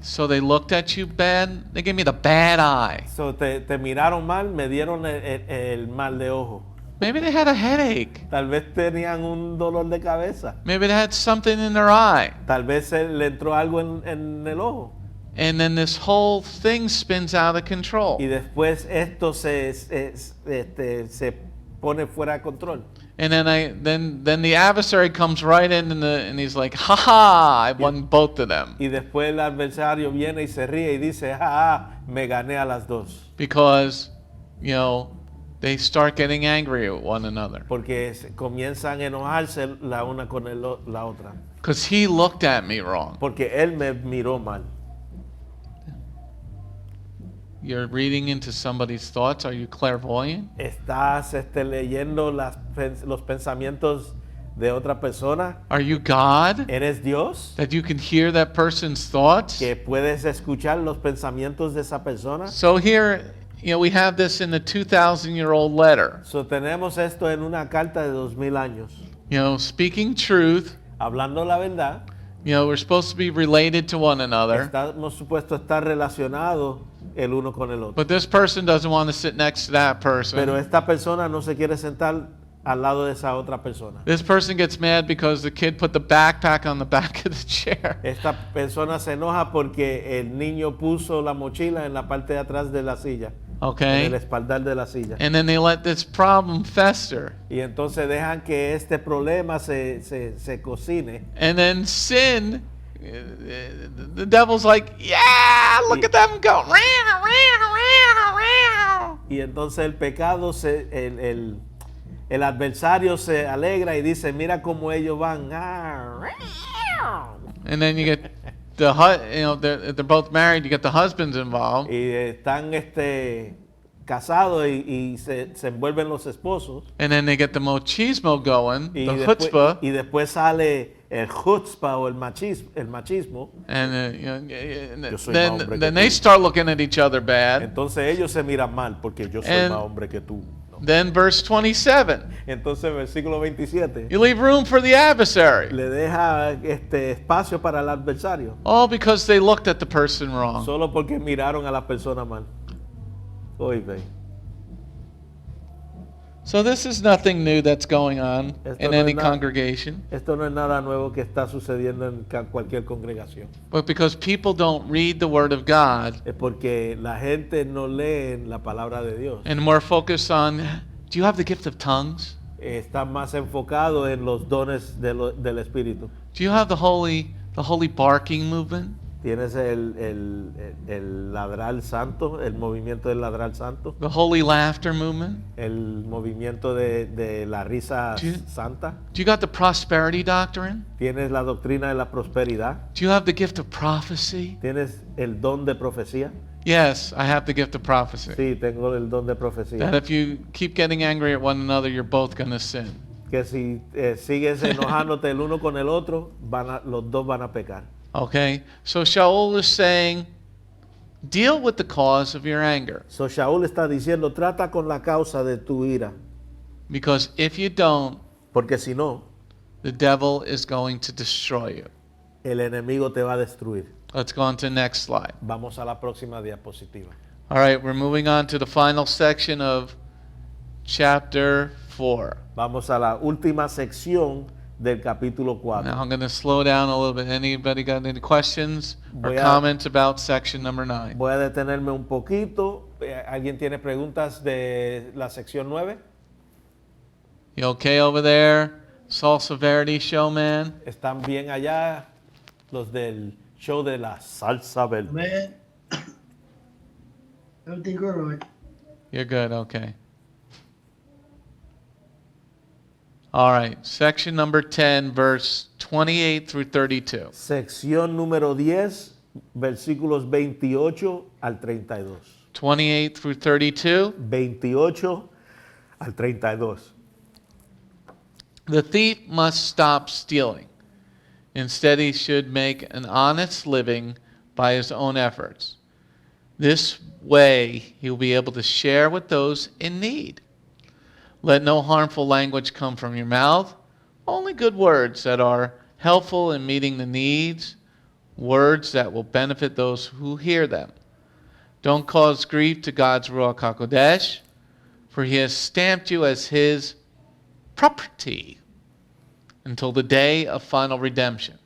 so they looked at you bad, they gave me the bad eye. So, te miraron mal, me dieron el mal de ojo. Maybe they had a headache. Tal vez tenían un dolor de cabeza. Maybe they had something in their eye. Tal vez le entró algo en el ojo. And then this whole thing spins out of control. Y después esto se pone fuera de control. And then the adversary comes right in and he's like, ha ha, I won both of them. Y después el adversario viene y se ríe y dice, me gané a las dos. Because, they start getting angry at one another. Porque comienzan a enojarse la una con la otra. Because he looked at me wrong. Porque él me miró mal. You're reading into somebody's thoughts. Are you clairvoyant? ¿Estás leyendo los pensamientos de otra persona? Are you God? ¿Eres Dios? That you can hear that person's thoughts? ¿Que puedes escuchar los pensamientos de esa persona? So here, we have this in the 2,000-year-old letter. So, tenemos esto en una carta de 2000 años. Speaking truth. Hablando la verdad. We're supposed to be related to one another. Estamos supuestos a estar relacionados el uno con el otro. But this person doesn't want to sit next to that person. Pero esta persona no se quiere sentar al lado de esa otra persona. This person gets mad because the kid put the backpack on the back of the chair. Esta persona se enoja porque el niño puso la mochila en la parte de atrás de la silla. Okay. En el espaldar de la silla. And then they let this problem fester. Y entonces dejan que este problema se cocine. And then sin, the devil's like, yeah, look at them go. Y entonces el pecado, el adversario se alegra y dice, mira cómo ellos van. And then you get they're both married, you get the husbands involved. Y están casados y se envuelven los esposos. And then they get the machismo going, Y the después, chutzpah. y después sale el chutzpah o el machismo. And Yo soy más hombre que then tú. they start looking at each other bad. Entonces ellos se miran mal porque yo soy And- más hombre que tú. ¿no? Then verse 27, Entonces versículo 27 you leave room for the adversary. le deja espacio para el adversario. All because they looked at the person wrong. Solo porque miraron a la persona mal. Oigan. So this is nothing new that's going on Esto in no es any nada- congregation. Esto no es nada nuevo que está sucediendo en cualquier congregación. But because people don't read the Word of God Es porque la gente no lee la palabra de Dios. and more focused on, do you have the gift of tongues? Está más enfocado en los dones del Espíritu. Do you have the holy barking movement? Tienes el ladrar santo, el movimiento del ladrar santo, The holy laughter movement? el movimiento de la risa Sí. santa. Do you got the prosperity doctrine? Tienes la doctrina de la prosperidad. Do you have the gift of prophecy? Tienes el don de profecía. Yes, I have the gift of prophecy. Sí, tengo el don de profecía. That if you keep getting angry at one another, you're both going to sin. Que si sigues enojándote el uno con el otro, los dos van a pecar. Okay? So Sha'ul is saying, deal with the cause of your anger. So Sha'ul está diciendo, trata con la causa de tu ira, Because if you don't, porque si no, the devil is going to destroy you. el enemigo te va a destruir. Let's go on to the next slide. Vamos a la próxima diapositiva. All right, we're moving on to the final section of chapter 4. Vamos a la última sección del capítulo 4. Now I'm going to slow down a little bit. Anybody got any questions or Voy a- comments about section number 9? Voy a detenerme un poquito. ¿Alguien tiene preguntas de la sección 9? You okay over there? Salsa Verde showman? ¿Están bien allá los del show de la salsa verde? Man, everything good, right? You're good, okay. All right, section number 10, verse 28 through 32. Sección número 10, versículos 28 al 32. 28 through 32. 28 al 32. The thief must stop stealing. Instead, he should make an honest living by his own efforts. This way, he will be able to share with those in need. Let no harmful language come from your mouth, only good words that are helpful in meeting the needs, words that will benefit those who hear them. Don't cause grief to God's Ruach HaKodesh, for he has stamped you as his property until the day of final redemption.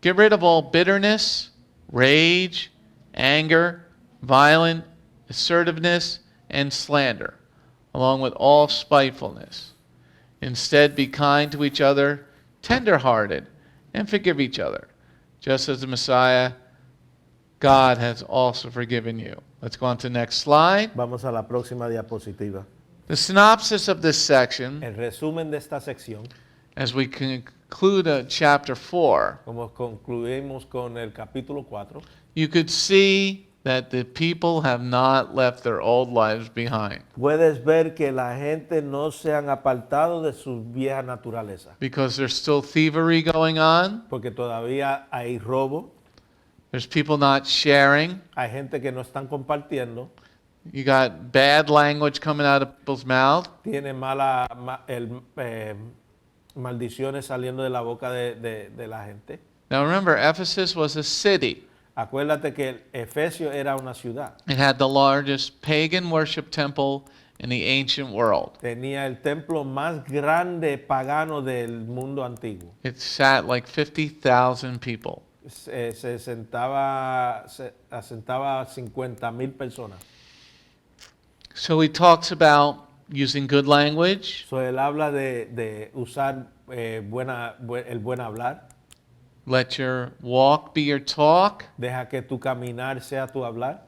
Get rid of all bitterness, rage, anger, violent assertiveness, and slander, along with all spitefulness. Instead, be kind to each other, tender-hearted, and forgive each other, just as the Messiah, God, has also forgiven you. Let's go on to the next slide. Vamos a la próxima diapositiva. The synopsis of this section, El resumen de esta sección, as we conclude chapter 4, como concluimos con el capítulo 4, you could see that the people have not left their old lives behind. puedes ver que la gente no se han apartado de su vieja naturaleza, Because there's still thievery going on. porque todavía hay robo, There's people not sharing. hay gente que no están compartiendo, You got bad language coming out of people's mouth. tiene maldiciones saliendo de la boca de la gente. Now remember, Ephesus was a city. Acuérdate que Efesio era una ciudad, It had the largest pagan worship temple in the ancient world. tenía el templo más grande pagano del mundo antiguo. It sat like 50,000 people. Se asentaba 50,000 personas. So he talks about using good language, So, él habla de usar el buen hablar. let your walk be your talk. Deja que tu caminar sea tu hablar.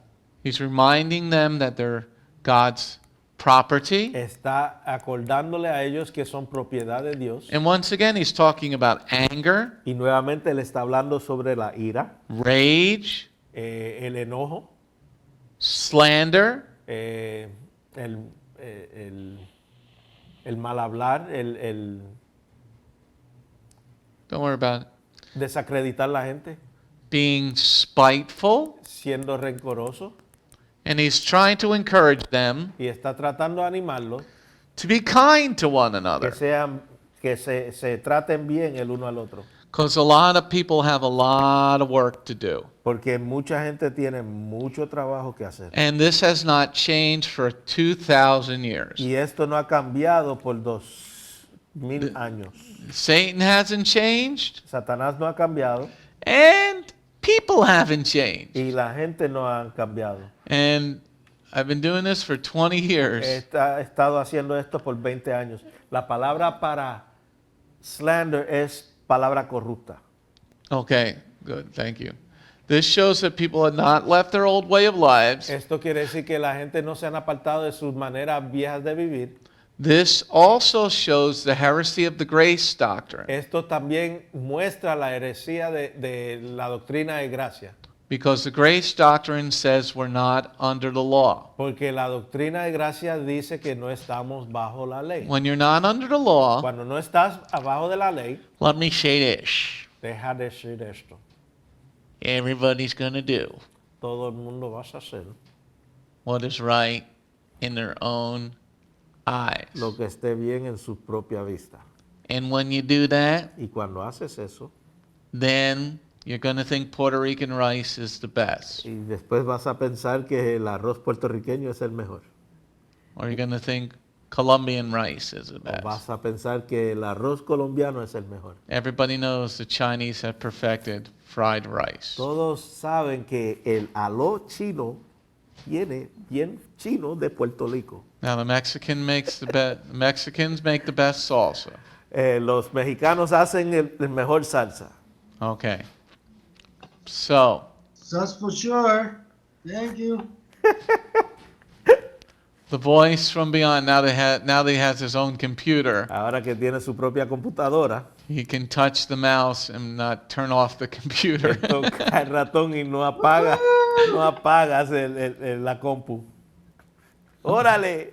He's reminding them that they're God's property. Está acordándole a ellos que son propiedad de Dios. And once again, he's talking about anger, Y nuevamente él está hablando sobre la ira, rage, el enojo, slander, el, el mal hablar, el Don't worry about it. desacreditar la gente, Being spiteful. siendo rencoroso, And he's trying to encourage them y está tratando de animarlos to be kind to one que another. se traten bien el uno al otro, Because a lot of people have a lot of work to do. porque mucha gente tiene mucho trabajo que hacer. And this has not changed for 2,000 years. Y esto no ha cambiado por 2000 años. Satan hasn't changed, Satanás no ha cambiado and people haven't changed. y la gente no ha cambiado. And I've been doing this for 20 years. He estado haciendo esto por 20 años. La palabra para slander es palabra corrupta. Okay, good, thank you. This shows that people have not left their old way of lives. Esto quiere decir que la gente no se han apartado de sus maneras viejas de vivir. This also shows the heresy of the grace doctrine, Esto también muestra la heresía de la doctrina de gracia. because the grace doctrine says we're not under the law. Porque la doctrina de gracia dice que no estamos bajo la ley. When you're not under the law, Cuando no estás abajo de la ley, let me say this. deja de decir esto. Everybody's going to do Todo el mundo va a hacer what is right in their own eyes. lo que esté bien en su propia vista. And when you do that, Y cuando haces eso, then you're going to think Puerto Rican rice is the best. y después vas a pensar que el arroz puertorriqueño es el mejor. Or you're going to think Colombian rice is the O best. vas a pensar que el arroz colombiano es el mejor. Everybody knows the Chinese have perfected fried rice. Todos saben que el aló chino viene bien chino de Puerto Rico. Now the Mexican makes the Mexicans make the best salsa. Los mexicanos hacen el mejor salsa. Okay. So, That's for sure. Thank you. the voice from beyond, now that he has his own computer, Ahora que tiene su propia computadora, he can touch the mouse and not turn off the computer. toca el ratón y no apagas la compu. ¡Órale!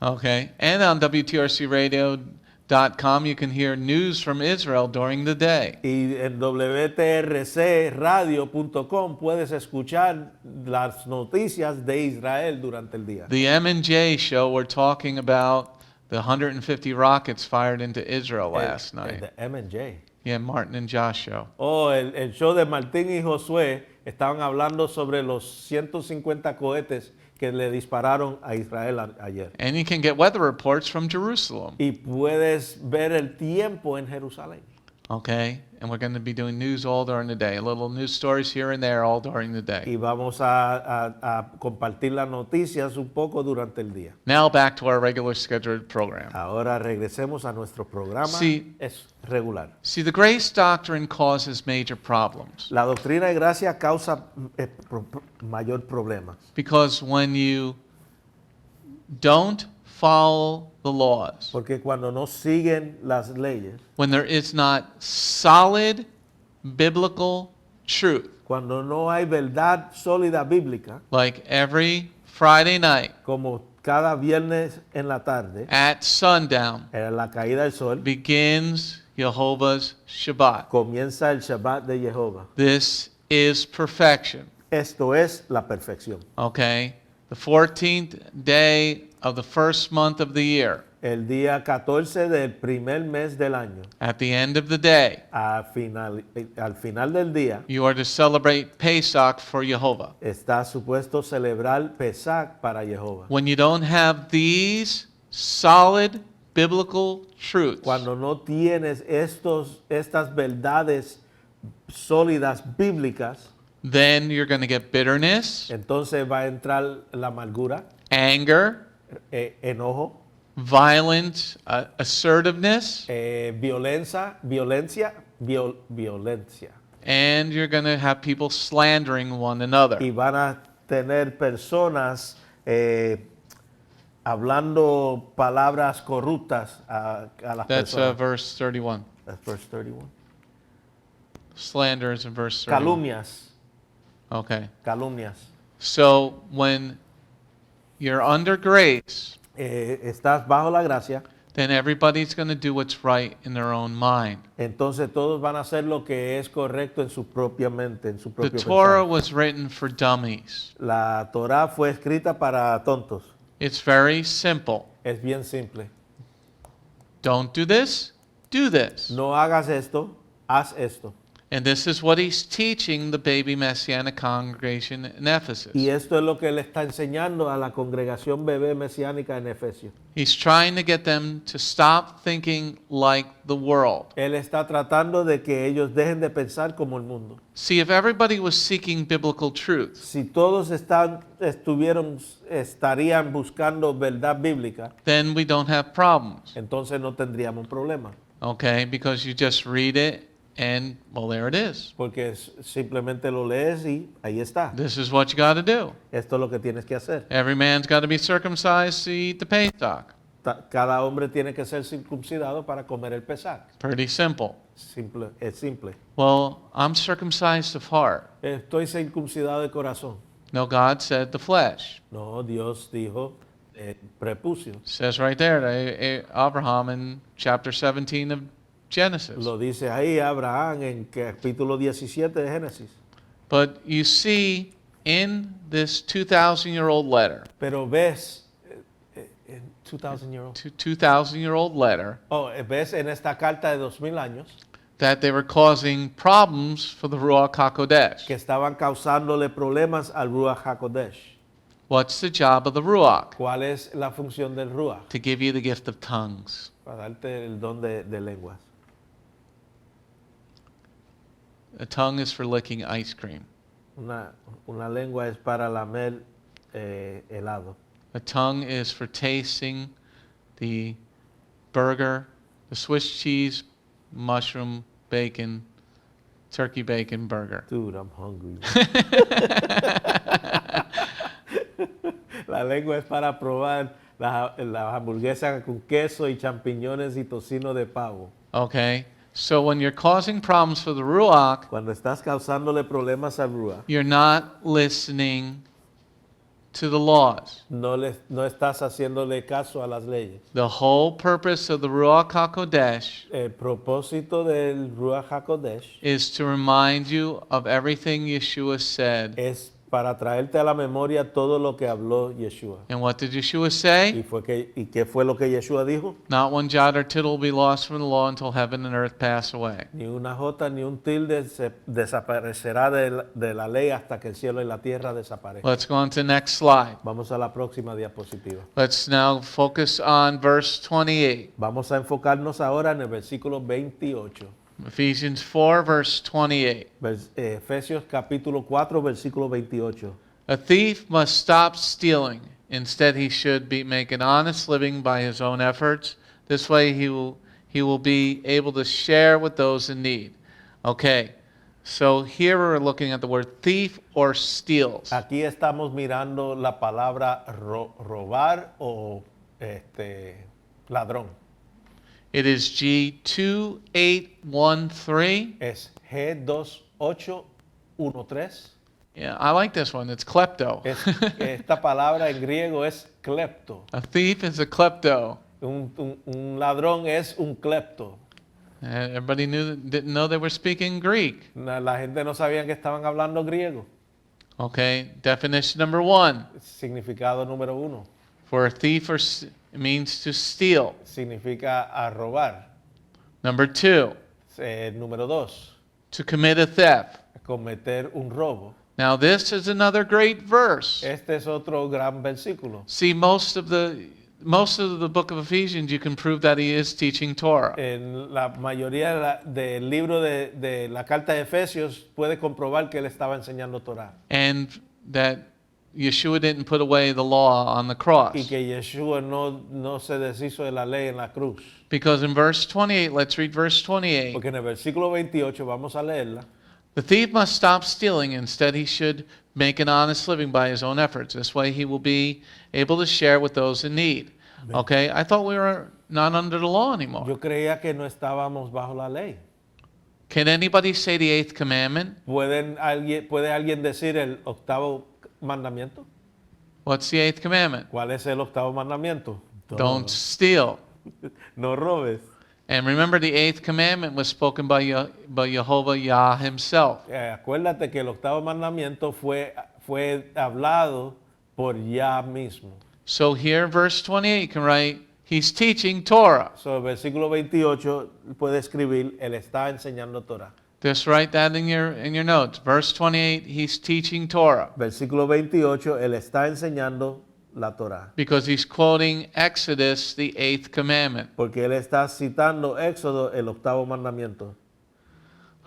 Okay. And on WTRCradio.com you can hear news from Israel during the day. Y en WTRCradio.com puedes escuchar las noticias de Israel durante el día. The M&J show, we're talking about the 150 rockets fired into Israel last night. The M&J. Yeah, Martin and Josh show. Oh, el show de Martín y Josué estaban hablando sobre los 150 cohetes que le dispararon a Israel ayer. And you can get weather reports from Jerusalem. Y puedes ver el tiempo en Jerusalén. Okay? And we're going to be doing news all during the day. Little news stories here and there all during the day. Y vamos a compartir las noticias un poco durante el día. Now back to our regular scheduled program. Ahora regresemos a nuestro programa Sí. es regular. See, the grace doctrine causes major problems. La doctrina de gracia causa mayor problemas. Because when you don't follow the laws, Porque cuando no siguen las leyes, when there is not solid biblical truth, cuando no hay verdad sólida bíblica, like every Friday night como cada viernes en la tarde, at sundown en la caída del sol, begins Jehovah's Shabbat. comienza el Shabbat de Jehová. This is perfection. Esto es la perfección. Okay? The 14th day of the first month of the year, El día 14 del primer mes del año, at the end of the day, al final del día, you are to celebrate Pesach for Jehovah. está supuesto celebrar Pesach para Jehová. When you don't have these solid biblical truths, Cuando no tienes estas verdades sólidas bíblicas, then you're going to get bitterness, entonces va a entrar la amargura, anger, enojo, violent assertiveness, violencia, and you're going to have people slandering one another. y van a tener personas hablando palabras corruptas a las That's personas. verse 31. That's verse 31. Slander is in verse 31. Calumnias, Okay. calumnias. So when you're under grace, estás bajo la gracia, then everybody's going to do what's right in their own mind. entonces todos van a hacer lo que es correcto en su propia mente, en su The propio Torah pensar. was written for dummies. La Torah fue escrita para tontos. It's very simple. Es bien simple. Don't do this, do this. No hagas esto, haz esto. And this is what he's teaching the baby Messianic congregation in Ephesus. Y esto es lo que él está enseñando a la congregación bebé mesiánica en Efesios. He's trying to get them to stop thinking like the world. Él está tratando de que ellos dejen de pensar como el mundo. See, if everybody was seeking biblical truth, Si todos estarían buscando verdad bíblica, then we don't have problems. entonces no tendríamos problema. Okay? Because you just read it and, well, there it is. Porque simplemente lo lees y ahí está. This is what you got to do. Esto es lo que tienes que hacer. Every man's got to be circumcised to eat the Pesach. Cada hombre tiene que ser circuncidado para comer el Pesach. Pretty simple. Simple, es simple. Well, I'm circumcised of heart. Estoy circuncidado de corazón. No, God said the flesh. No, Dios dijo prepucio. Says right there to Abraham in chapter 17 of Genesis. Lo dice ahí Abraham en capítulo 17 de Génesis. But you see in this 2,000-year-old letter, Pero ves, 2,000-year-old. 2,000-year-old letter, Ves en esta carta de 2000 años that they were causing problems for the Ruach HaKodesh. que estaban causándole problemas al Ruach HaKodesh. What's the job of the Ruach? ¿Cuál es la función del Ruach? To give you the gift of tongues. Para darte el don de lenguas. A tongue is for licking ice cream. Una lengua es para lamer helado. A tongue is for tasting the burger, the Swiss cheese, mushroom, bacon, turkey bacon burger. Dude, I'm hungry. La lengua es para probar las hamburguesas con queso y champiñones y tocino de pavo. Okay? So when you're causing problems for the Ruach, Cuando estás causándole problemas al Ruach, you're not listening to the laws. no estás haciéndole caso a las leyes. The whole purpose of the Ruach HaKodesh El propósito del Ruach HaKodesh is to remind you of everything Yeshua said. es para traerte a la memoria todo lo que habló Yeshua. And what did Yeshua say? ¿Y qué fue lo que Yeshua dijo? Not one jot or tittle will be lost from the law until heaven and earth pass away. Ni una jota ni un tilde desaparecerá de la ley hasta que el cielo y la tierra desaparezcan. Let's go on to the next slide. Vamos a la próxima diapositiva. Let's now focus on verse 28. Vamos a enfocarnos ahora en el versículo 28. Ephesians 4, verse 28. Efesios capítulo 4, versículo 28. A thief must stop stealing. Instead, he should make an honest living by his own efforts. This way, he will be able to share with those in need. Okay, so here we're looking at the word thief or steals. Aquí estamos mirando la palabra robar o ladrón. It is G2813. Es G2813. Yeah, I like this one. It's klepto. Esta palabra en griego es klepto. A thief is a klepto. Un ladrón es un klepto. Everybody didn't know they were speaking Greek. La gente no sabía que estaban hablando griego. Okay, definition number 1. Significado número 1. For a thief means to steal. Significa a robar. Number 2, Número 2. to commit a theft. Cometer un robo. Now this is another great verse. Este es otro gran versículo. See, most of the book of Ephesians, you can prove that he is teaching Torah. En la mayoría del libro de la carta de Efesios puede comprobar que él estaba enseñando Torah. And that Yeshua didn't put away the law on the cross. Y que Yeshua no se deshizo de la ley en la cruz. Because in verse 28, let's read verse 28. Porque en el versículo 28, vamos a leerla. The thief must stop stealing. Instead, he should make an honest living by his own efforts. This way, he will be able to share with those in need. Okay? I thought we were not under the law anymore. Yo creía que no estábamos bajo la ley. Can anybody say the 8th commandment? ¿Puede alguien decir el octavo mandamiento? What's the eighth commandment? ¿Cuál es el octavo mandamiento? Don't steal. No robes. And remember, the eighth commandment was spoken by Jehovah Yah himself. Acuérdate que el octavo mandamiento fue hablado por Yah mismo. So here, verse 28, you can write, he's teaching Torah. So, el versículo 28 puede escribir, él está enseñando Torah. Just write that in your notes. Verse 28, he's teaching Torah. Versículo 28, él está enseñando la Torah. Because he's quoting Exodus, the eighth commandment. Porque él está citando Éxodo, el octavo mandamiento.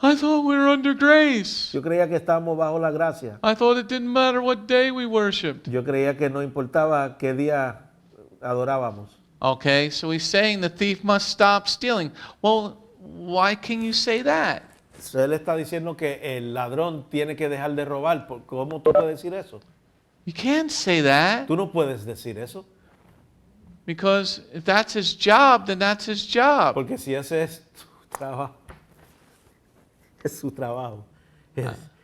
I thought we were under grace. Yo creía que estábamos bajo la gracia. I thought it didn't matter what day we worshiped. Yo creía que no importaba qué día adorábamos. Okay, so he's saying the thief must stop stealing. Well, why can you say that? So, él está diciendo que el ladrón tiene que dejar de robar. ¿Cómo tú puedes decir eso? You can't say that. Tú no puedes decir eso. Because if that's his job, then that's his job. Porque si ese es tu trabajo, es su trabajo.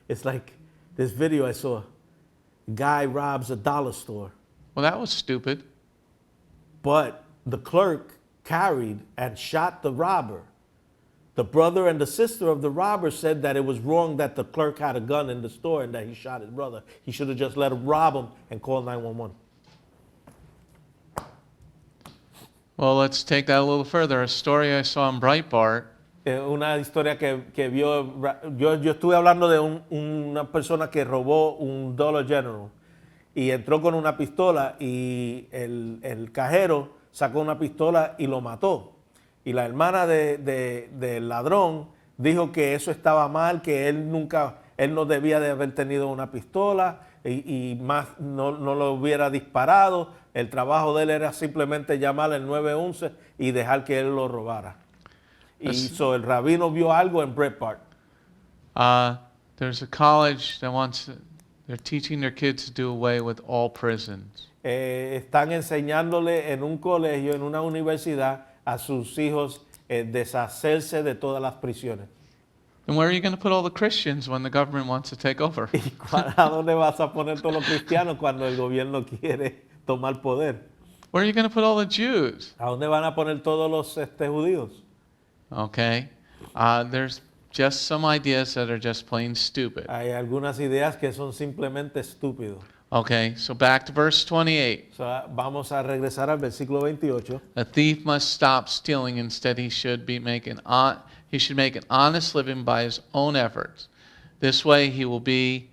It's like this video I saw. Guy robs a dollar store. Well, that was stupid. But the clerk carried and shot the robber. The brother and the sister of the robber said that it was wrong that the clerk had a gun in the store and that he shot his brother. He should have just let him rob him and call 911. Well, let's take that a little further. A story I saw in Breitbart. Una historia que vio, yo estuve hablando de una persona que robó un Dollar General y entró con una pistola y el cajero sacó una pistola y lo mató. Y la hermana del ladrón dijo que eso estaba mal, que él no debía de haber tenido una pistola y más no lo hubiera disparado. El trabajo de él era simplemente llamar al 911 y dejar que él lo robara. Y el rabino vio algo en Breitbart. There's a college that they're teaching their kids to do away with all prisons. Están enseñándole en un colegio, en una universidad, a sus hijos deshacerse de todas las prisiones. And where are you going to put all the Christians when the government wants to take over? ¿Y a dónde vas a poner todos los cristianos cuando el gobierno quiere tomar poder? Where are you going to put all the Jews? ¿A dónde van a poner todos los judíos? Okay. There's just some ideas that are just plain stupid. Hay algunas ideas que son simplemente estúpidos. Okay, so back to verse 28. So, vamos a regresar al versículo 28. A thief must stop stealing. Instead, he should make an honest living by his own efforts. This way, he will be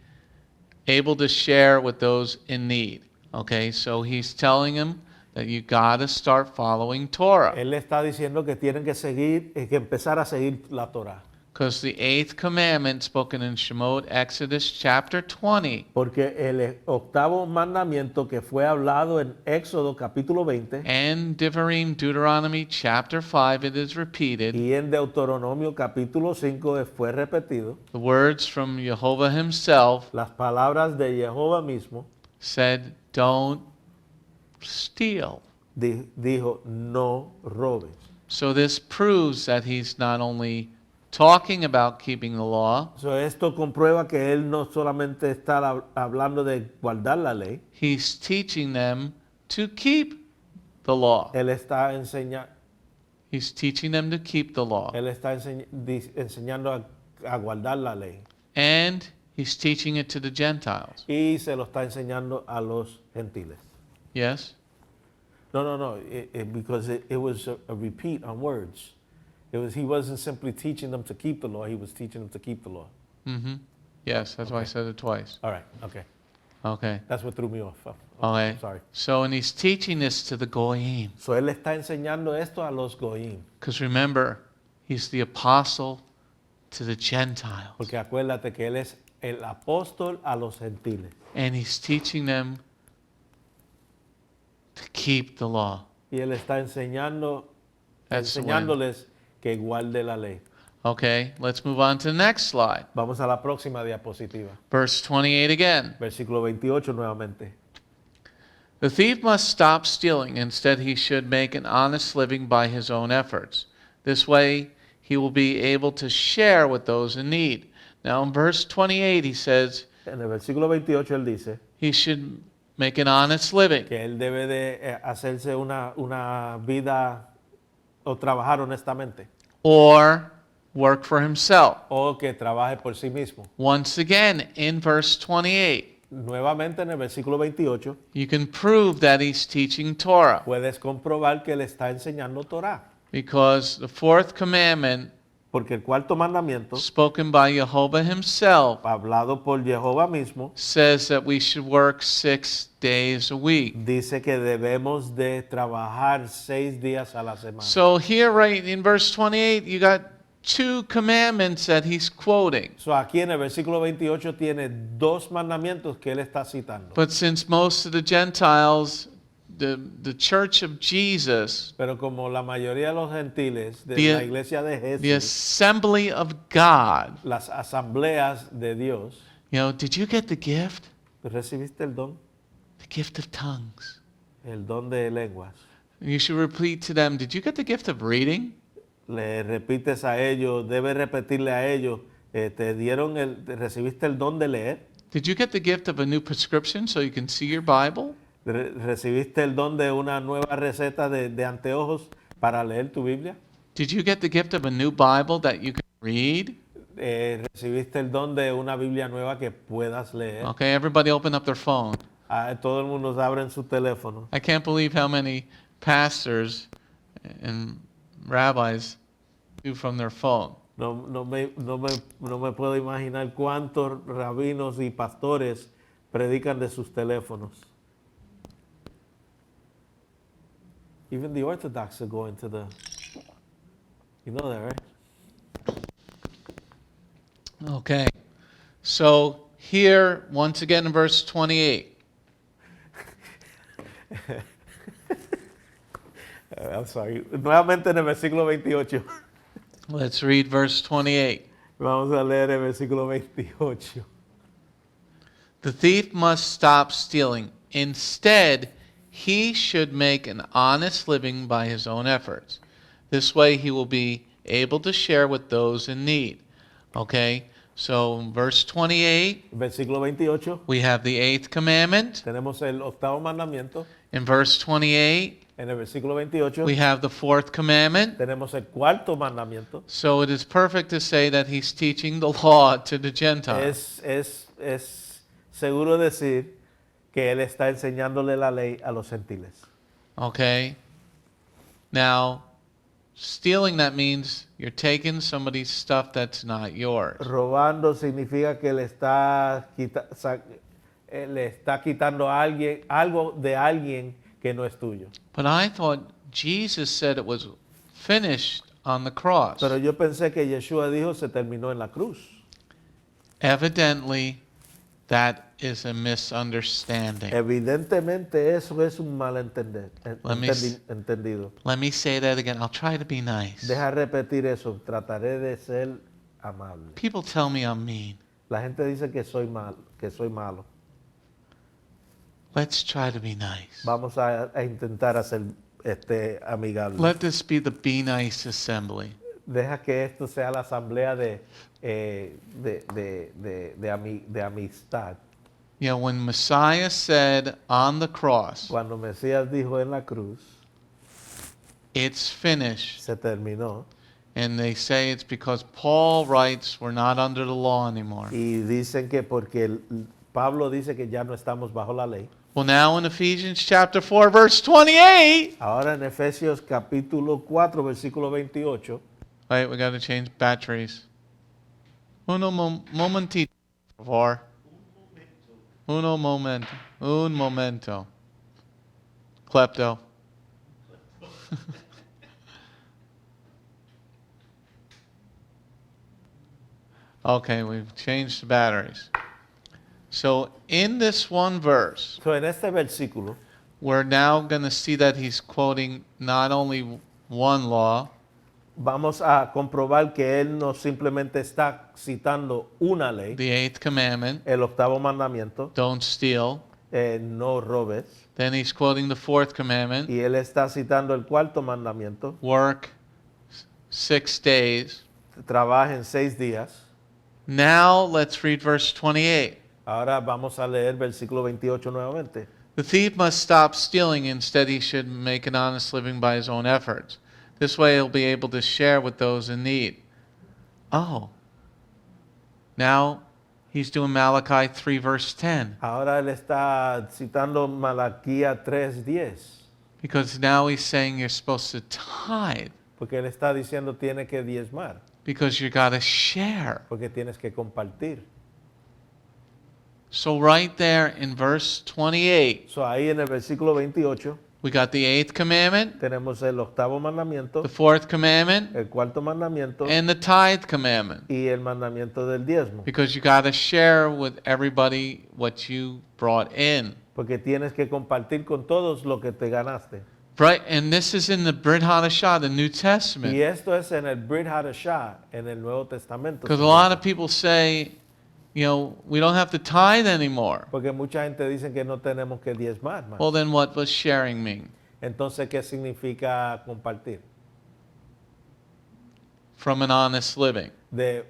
able to share with those in need. Okay, so he's telling him that you got to start following Torah. Él le está diciendo que tienen que empezar a seguir la Torah. Because the eighth commandment spoken in Shemot, Exodus chapter 20, Porque el octavo mandamiento que fue hablado en Éxodo capítulo 20 and Devarim, Deuteronomy chapter 5, it is repeated. y en Deuteronomio capítulo 5 fue repetido. The words from Jehovah himself Las palabras de Jehová mismo said, don't steal. dijo, no robes. So this proves that he's not only talking about keeping the law, So, esto comprueba que él no solamente está hablando de guardar la ley, he's teaching them to keep the law. él está enseñando a guardar la ley. And he's teaching it to the Gentiles. Y se lo está enseñando a los gentiles. Yes? No, because it was a repeat on words. He wasn't simply teaching them to keep the law, he was teaching them to keep the law. Mm-hmm. Yes, that's why I said it twice. All right, okay. Okay. That's what threw me off. Okay. Sorry. So, and he's teaching this to the Goyim. So él está enseñando esto a los goyim. Because remember, he's the apostle to the Gentiles. Porque acuérdate que él es el apóstol a los gentiles. And he's teaching them to keep the law. Y él está enseñándoles que guarde la ley. Okay, let's move on to the next slide. Vamos a la próxima diapositiva. Verse 28 again. Versículo 28 nuevamente. The thief must stop stealing. Instead, he should make an honest living by his own efforts. This way, he will be able to share with those in need. Now, in verse 28, he says En el versículo 28 él dice, he should make an honest living, que él debe de hacerse una vida o trabajar honestamente, or work for himself. o que trabaje por sí mismo. Once again, in verse 28, Nuevamente en el versículo 28 you can prove that he's teaching Torah, puedes comprobar que él está enseñando Torah, because the fourth commandment, porque el cuarto mandamiento, spoken by Jehovah himself, hablado por Jehová mismo, says that we should work 6 days a week. dice que debemos de trabajar 6 días a la semana. So here, right in verse 28, you got two commandments that he's quoting. So aquí en el versículo 28 tiene 2 mandamientos que él está citando. But since most of the Gentiles, the church of Jesus, Pero como la mayoría de los gentiles de The- la iglesia de the Jesús, assembly of God, las asambleas de Dios, did you get the gift? recibiste el don, The gift of tongues. el don de lenguas. You should repeat to them, did you get the gift of reading? Le repites a ellos, debes repetirle a ellos, recibiste el don de leer, Did you get the gift of a new prescription so you can see your Bible? recibiste el don de una nueva receta de anteojos para leer tu Biblia, Did you get the gift of a new Bible that you can read? recibiste el don de una Biblia nueva que puedas leer. Okay, everybody open up their phone. Todo el mundo abre en su teléfono. I can't believe how many pastors and rabbis do from their phone. No me puedo imaginar cuántos rabinos y pastores predican de sus teléfonos. Even the Orthodox are going to the... You know that, right? Okay, so here, once again in verse 28, I'm sorry. Nuevamente en el versículo 28. let's read verse 28. Vamos a leer el versículo 28. The thief must stop stealing. Instead, he should make an honest living by his own efforts. This way he will be able to share with those in need. Okay, so in verse 28, Versículo 28. we have the 8th commandment. Tenemos el 8º mandamiento. In verse 28, En el versículo 28 we have the 4th commandment. tenemos el 4º mandamiento. So it is perfect to say that he's teaching the law to the Gentiles. Es seguro decir que él está enseñándole la ley a los gentiles. Okay? Now, stealing, that means you're taking somebody's stuff that's not yours. Robando significa que le está quitando a alguien, algo de alguien que no es tuyo. But I thought Jesus said it was finished on the cross. Pero yo pensé que Yeshua dijo se terminó en la cruz. Evidently, that is a misunderstanding. Evidentemente eso es un malentendido. Let me say that again. I'll try to be nice. Deja repetir eso. Trataré de ser amable. People tell me I'm mean. La gente dice que soy malo. Let's try to be nice. Vamos a intentar hacer amigable. Let this be the Be Nice assembly. Deja que esto sea la asamblea de amistad. You know, when Messiah said on the cross, Cuando Mesías dijo en la cruz, it's finished, se terminó. and they say it's because Paul writes we're not under the law anymore. Y dicen que porque Pablo dice que ya no estamos bajo la ley. Well, now in Ephesians chapter 4, verse 28. Ahora en Efesios capítulo 4, versículo 28. Wait, we got to change batteries. Momentito, por favor. Un momento. Klepto. Okay, we've changed the batteries. So in this one verse, So, en este versículo we're now going to see that he's quoting not only one law, vamos a comprobar que él no simplemente está citando una ley, the 8th commandment, el 8º mandamiento, don't steal. no robes, Then he's quoting the 4th commandment, y él está citando el 4º mandamiento, work 6 days. trabaja en 6 días. Now let's read verse 28. Ahora vamos a leer versículo 28 nuevamente. The thief must stop stealing. Instead, he should make an honest living by his own efforts. This way, he'll be able to share with those in need. Oh. Now, he's doing Malachi 3, verse 10. Ahora él está citando Malaquías 3:10, Because now he's saying you're supposed to tithe. porque él está diciendo tienes que diezmar, Because you got to share. porque tienes que compartir. So right there in verse 28, So ahí en el versículo 28 we got the 8th commandment, tenemos el octavo mandamiento, the 4th commandment, el cuarto mandamiento and the tithe commandment. y el mandamiento del diezmo, Because you got to share with everybody what you brought in. porque tienes que compartir con todos lo que te ganaste. Right? And this is in the Brit Hadashah, the New Y Testament. esto es en el Brit Hadashah, en el Nuevo Testamento. Because a lot of people say, you know, we don't have to tithe anymore. Porque mucha gente dice que no tenemos que diezmar más. Well, then what does sharing mean? Entonces, ¿qué significa compartir? From an honest living. De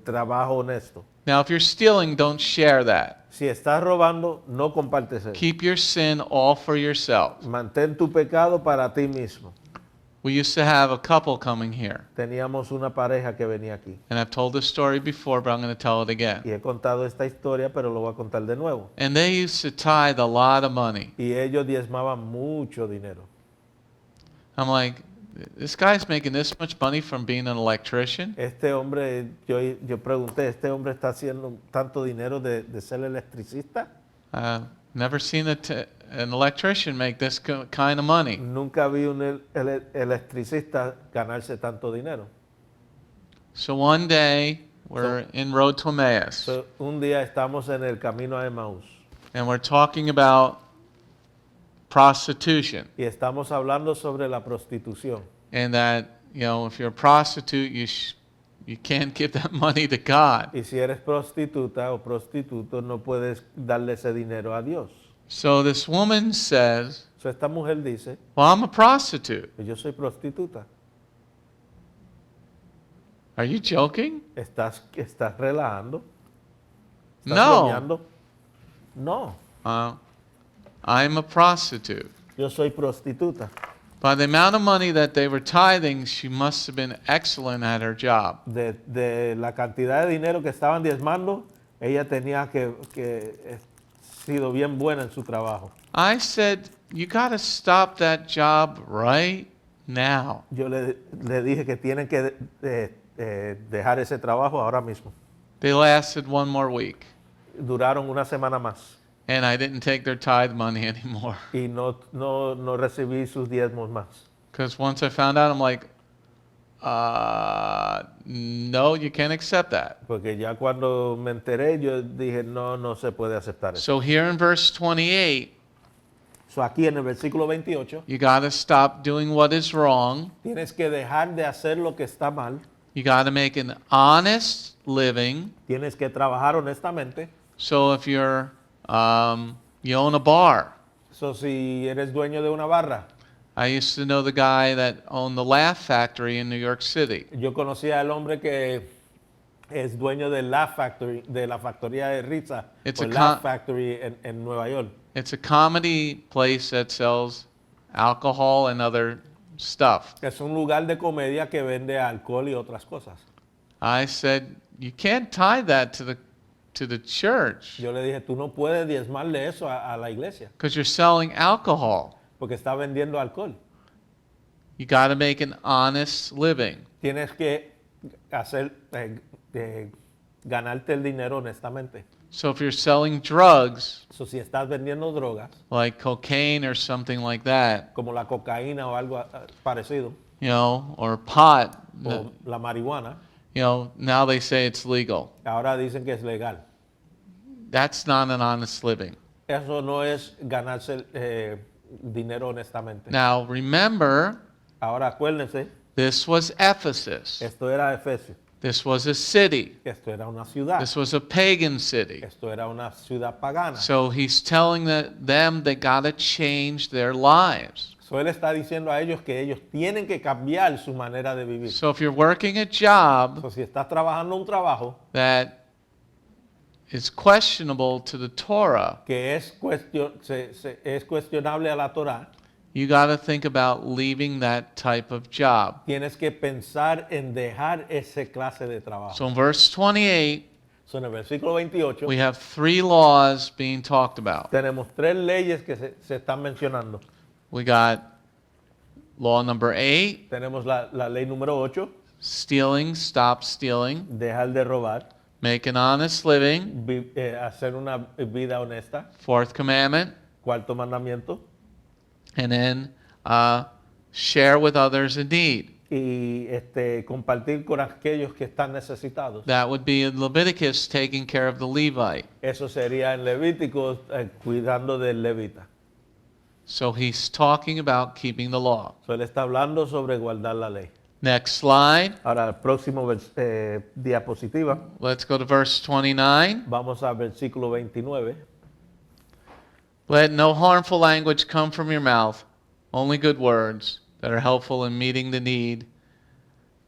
trabajo honesto. Now, if you're stealing, don't share that. Si estás robando, no compartes eso. Keep your sin all for yourself. Mantén tu pecado para ti mismo. We used to have a couple coming here. Teníamos una pareja que venía aquí. And I've told this story before, but I'm going to tell it again. Y he contado esta historia, pero lo voy a contar de nuevo. And they used to tithe a lot of money. Y ellos diezmaban mucho dinero. I'm like, this guy's making this much money from being an electrician? Este hombre, yo pregunté, ¿este hombre está haciendo tanto dinero de ser electricista? Never seen an electrician make this kind of money. Nunca vi un electricista ganarse tanto dinero. So one day, we're en road to Emmaus. So, un día estamos en el camino a Emmaus And we're talking about prostitution. y estamos hablando sobre la prostitución. And that, you know, if you're a prostitute, you can't give that money to God. Y si eres prostituta o prostituto, no puedes darle ese dinero a Dios. So this woman says, So, esta mujer dice, well, I'm a prostitute. yo soy prostituta. Are you joking? ¿Estás relajando? ¿Estás No. bromeando? No, I'm a prostitute. yo soy prostituta. By the amount of money that they were tithing, she must have been excellent at her job. De la cantidad de dinero que estaban diezmando, ella tenía que sido bien buena en su trabajo. I said, you got to stop that job right now. Yo le dije que tienen que dejar ese trabajo ahora mismo. They lasted one more week, Duraron una semana más and I didn't take their tithe money anymore. y no recibí sus diezmos más. Because once I found out, I'm like, no, you can't accept that. Porque ya cuando me enteré, yo dije, no se puede aceptar eso. So here in verse 28, So aquí en el versículo 28, you got to stop doing what is wrong. tienes que dejar de hacer lo que está mal, You got to make an honest living. tienes que trabajar honestamente. So if you own a bar. So si eres dueño de una barra, I used to know the guy that owned the Laugh Factory in New York City. yo conocía al hombre que es dueño de la factoría de risa, It's o a Laugh Factory en Nueva York. It's a comedy place that sells alcohol and other stuff. Es un lugar de comedia que vende alcohol y otras cosas. I said, you can't tie that to the church Yo le dije, tú no puedes diezmarle eso a la iglesia, because you're selling alcohol. porque está vendiendo alcohol. You got to make an honest living. Tienes que hacer, ganarte el dinero honestamente. So if you're selling drugs, So, si estás vendiendo drogas, like cocaine or something like that, como la cocaína o algo parecido, you know, or pot, o la marihuana, you know, now they say it's legal. ahora dicen que es legal. That's not an honest living. Eso no es ganarse dinero honestamente. Now remember, Ahora acuérdense, this was Ephesus. esto era Efesios, This was a city. esto era una ciudad, This was a pagan city. esto era una ciudad pagana. So he's telling them they got to change their lives. So, él está diciendo a ellos que ellos tienen que cambiar su manera de vivir. So if you're working a job So, si estás trabajando un trabajo that is questionable to the Torah, que es cuestionable a la Torah, you got to think about leaving that type of job. tienes que pensar en dejar esa clase de trabajo. So in verse 28, So, en el versículo 28 we have 3 laws being talked about. tenemos 3 leyes que se están mencionando. We got law number 8, Tenemos la ley número 8, stealing, stop stealing, dejar de robar, make an honest living. hacer una vida honesta. 4th commandment, Cuarto mandamiento. and then share with others in need. Y compartir con aquellos que están necesitados. That would be in Leviticus, taking care of the Levite. Eso sería en Levítico, cuidando del levita. So he's talking about keeping the law. So, él está hablando sobre guardar la ley. Next slide. Ahora, el próximo diapositiva, Let's go to verse 29. vamos al versículo 29. Let no harmful language come from your mouth, only good words that are helpful in meeting the need,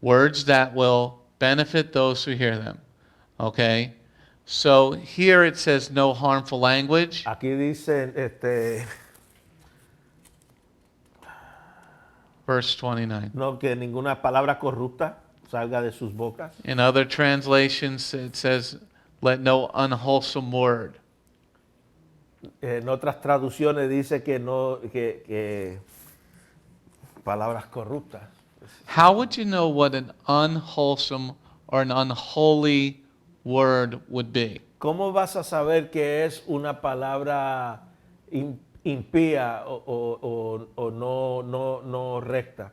words that will benefit those who hear them. Okay? So here it says no harmful language. Aquí dice, Verse 29. no, que ninguna palabra corrupta salga de sus bocas. In other translations, it says, let no unwholesome word. En otras traducciones dice que no, que palabras corruptas. How would you know what an unwholesome or an unholy word would be? ¿Cómo vas a saber que es una palabra impía o no recta?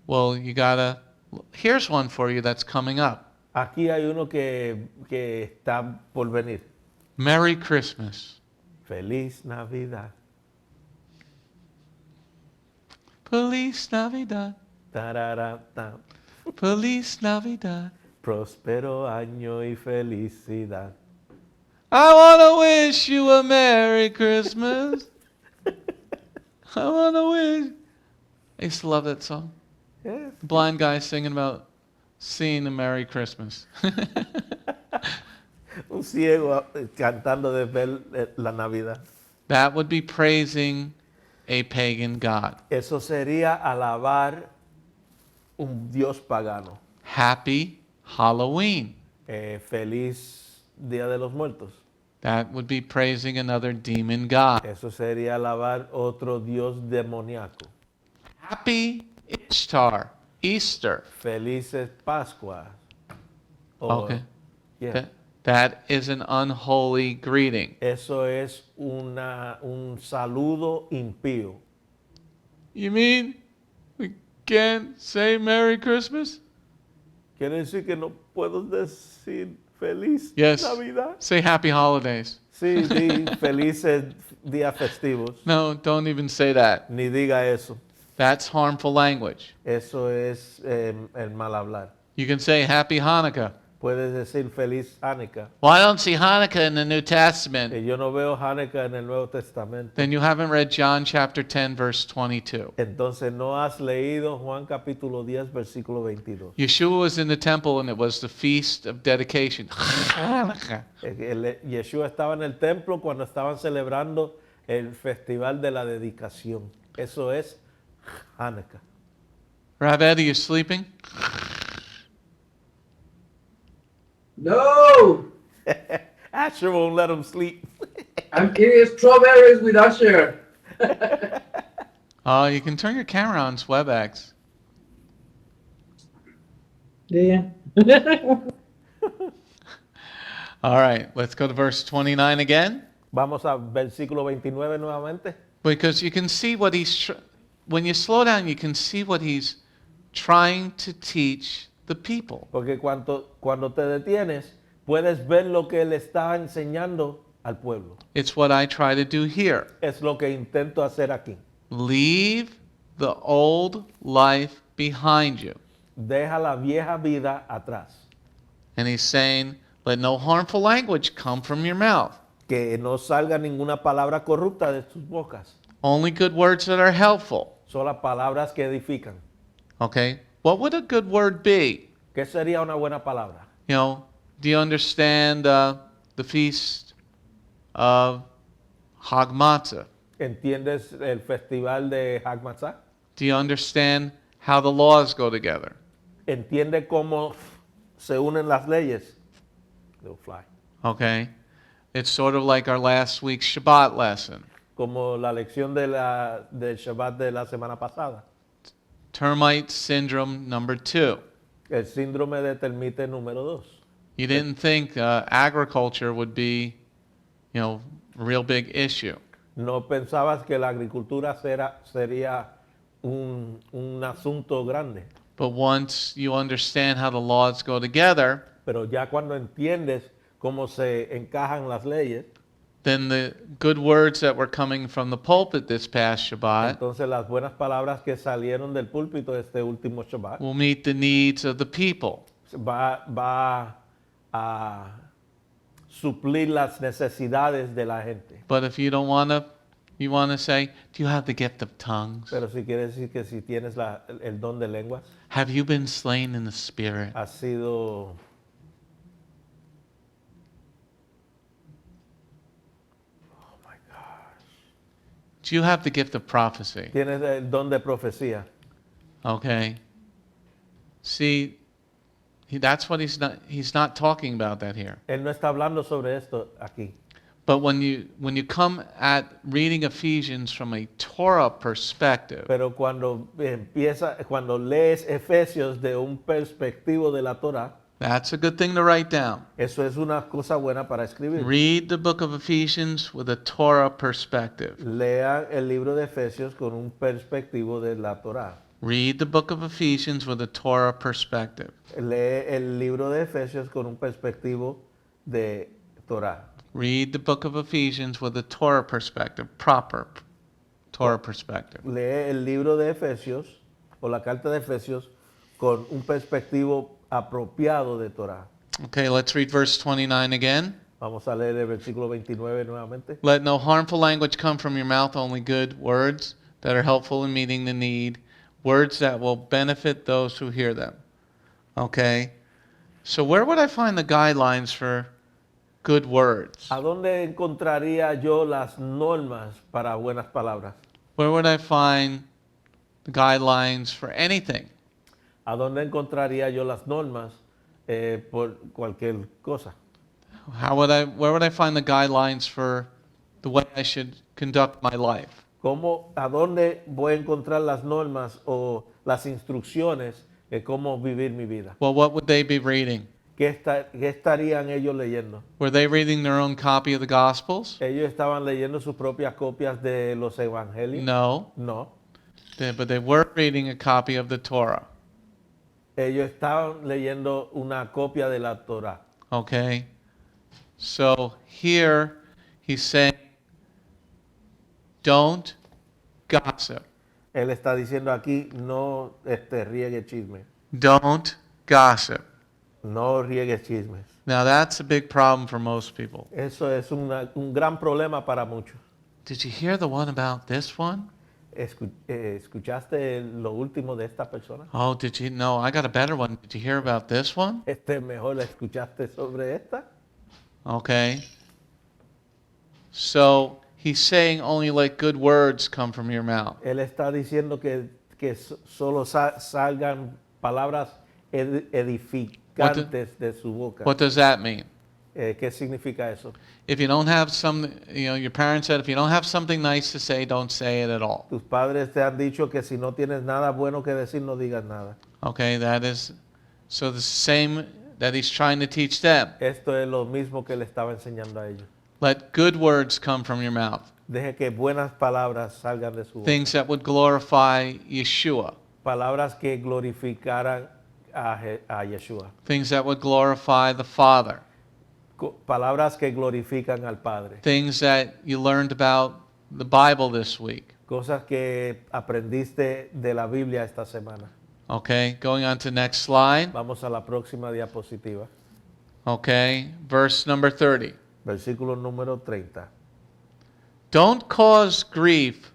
Well, you gotta, here's one for you that's coming up. Aquí hay uno que está por venir. Merry Christmas. Feliz Navidad. Feliz Navidad. Tararata. Feliz Navidad. Próspero año y felicidad. I want to wish you a Merry Christmas. I want to wish. I used to love that song. Yes. The blind guy singing about seeing a Merry Christmas. Un ciego cantando de ver la Navidad. That would be praising a pagan god. Eso sería alabar un Dios pagano. Happy Halloween. Feliz Día de los Muertos. That would be praising another demon god. Eso sería alabar otro Dios demoníaco. Happy Ishtar, Easter. Felices Pascuas. Okay. Yeah. That is an unholy greeting. Eso es un saludo impío. You mean we can't say Merry Christmas? Quiere decir que no puedo decir feliz Yes. Navidad. Say Happy Holidays. Sí, di felices días festivos. No, don't even say that. Ni diga eso. That's harmful language. Eso es el mal hablar. You can say Happy Hanukkah. Puedes decir feliz Hanukkah. Well, I don't see Hanukkah in the New Testament. Yo no veo Hanukkah en el Nuevo Testamento. Then you haven't read John chapter 10, verse 22. Entonces no has leído Juan capítulo 10, versículo 22. Yeshua was in the temple and it was the feast of dedication. Hanukkah. Yeshua estaba en el templo cuando estaban celebrando el festival de la dedicación. Eso es Hanukkah. Rabbi, are you sleeping? No! Asher won't let him sleep. I'm eating strawberries with Usher. Oh, you can turn your camera on, it's WebEx. Yeah. All right, let's go to verse 29 again. Vamos a versículo 29 nuevamente. Because you can see what when you slow down, you can see what he's trying to teach the people. Porque cuando te detienes, puedes ver lo que él está enseñando al pueblo. It's what I try to do here. Es lo que intento hacer aquí. Leave the old life behind you. Deja la vieja vida atrás. And he's saying, let no harmful language come from your mouth. Que no salga ninguna palabra corrupta de tus bocas. Only good words that are helpful. Solo palabras que edifican. Okay? What would a good word be? ¿Qué sería una buena palabra? You know, Do you understand the feast of Hag Matzah? ¿Entiendes el festival de Hag Matzah? Do you understand how the laws go together? ¿Entiende cómo se unen las leyes? They'll fly. Okay? It's sort of like our last week's Shabbat lesson. Como la lección del Shabbat de la semana pasada. Termite syndrome number 2. El síndrome de termite número 2. You didn't think agriculture would be, a real big issue. No pensabas que la agricultura sería un asunto grande. But once you understand how the laws go together, Pero ya cuando entiendes cómo se encajan las leyes, then the good words that were coming from the pulpit this past Shabbat entonces las buenas palabras que salieron del púlpito de este último Shabbat will meet the needs of the people. va a suplir las necesidades de la gente. But if you don't want to, you want to say, do you have the gift of tongues? Pero si quieres decir que si tienes el don de lenguas, Have you been slain in the spirit? has sido Do you have the gift of prophecy? tienes el don de profecía. Okay. See, that's what he's not talking about that here. Él no está hablando sobre esto aquí. But when you come at reading Ephesians from a Torah perspective, Pero cuando lees Efesios de un perspectivo de la Torah, that's a good thing to write down. eso es una cosa buena para escribir. Read the book of Ephesians with a Torah perspective. Lean el libro de Efesios con un perspectivo de la Torah. Read the book of Ephesians with a Torah perspective. Lee el libro de Efesios con un perspectivo de Torah. Read the book of Ephesians with a Torah perspective, proper Torah perspective. Lee el libro de Efesios o la carta de Efesios con un perspectivo apropiado de Torah. Okay, let's read verse 29 again. Vamos a leer el versículo 29 nuevamente. Let no harmful language come from your mouth, only good words that are helpful in meeting the need, words that will benefit those who hear them. Okay? So where would I find the guidelines for good words? ¿A dónde encontraría yo las normas para buenas palabras? Where would I find the guidelines for anything? ¿A dónde encontraría yo las normas por cualquier cosa? Where would I find the guidelines for the way I should conduct my life? ¿A dónde voy a encontrar las normas o las instrucciones de cómo vivir mi vida? Well, what would they be reading? ¿Qué estarían ellos leyendo? Were they reading their own copy of the Gospels? ¿Ellos estaban leyendo sus propias copias de los evangelios? No, No. but they were reading a copy of the Torah. Ellos estaban leyendo una copia de la Torah. Okay? So here he's saying, don't gossip. Él está diciendo aquí, no riegue chisme. Don't gossip. No riegue chismes. Now that's a big problem for most people. Eso es un gran problema para muchos. Did you hear the one about this one? ¿Escuchaste lo último de esta persona? Oh, did you? No, I got a better one. Did you hear about this one? Mejor la escuchaste sobre esta. Okay. So he's saying only let good words come from your mouth. Él está diciendo que solo salgan palabras edificantes de su boca. What does that mean? ¿Qué significa eso? If you don't have your parents said, if you don't have something nice to say, don't say it at all. Tus padres te han dicho que si no tienes nada bueno que decir, no digas nada. Okay, so the same that he's trying to teach them. Esto es lo mismo que le estaba enseñando a ellos. Let good words come from your mouth. Deje que buenas palabras salgan de su boca. Things that would glorify Yeshua. Palabras que glorificaran a Yeshua. Things that would glorify the Father. Palabras que glorifican al Padre. Things that you learned about the Bible this week. Cosas que aprendiste de la Biblia esta semana. Okay, going on to next slide. Vamos a la próxima diapositiva. Okay, verse number 30. Versículo número 30. Don't cause grief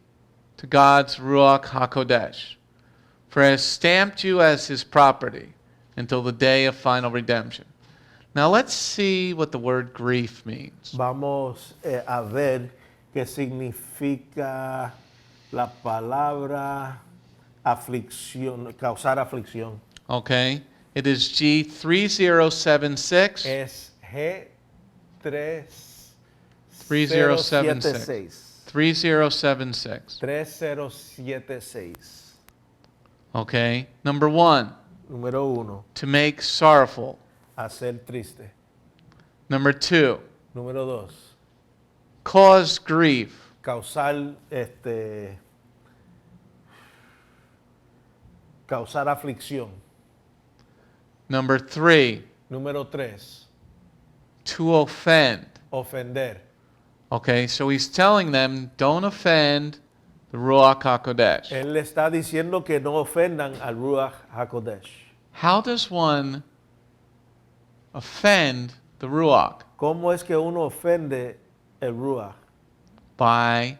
to God's Ruach HaKodesh, for he has stamped you as his property until the day of final redemption. Now let's see what the word grief means. Vamos a ver qué significa la palabra aflicción, causar aflicción. Okay? It is G3076. Es G3076. 3076. 3076. 3076. Okay? Number 1, Número 1, to make sorrowful. hacer triste. Number 2, Número 2, cause grief. causar causar aflicción. Number 3, Número 3, to offend. ofender. Okay, so he's telling them, don't offend the Ruach HaKodesh. Él le está diciendo que no ofendan al Ruach HaKodesh. How does one offend the Ruach? ¿Cómo es que uno ofende el Ruach? By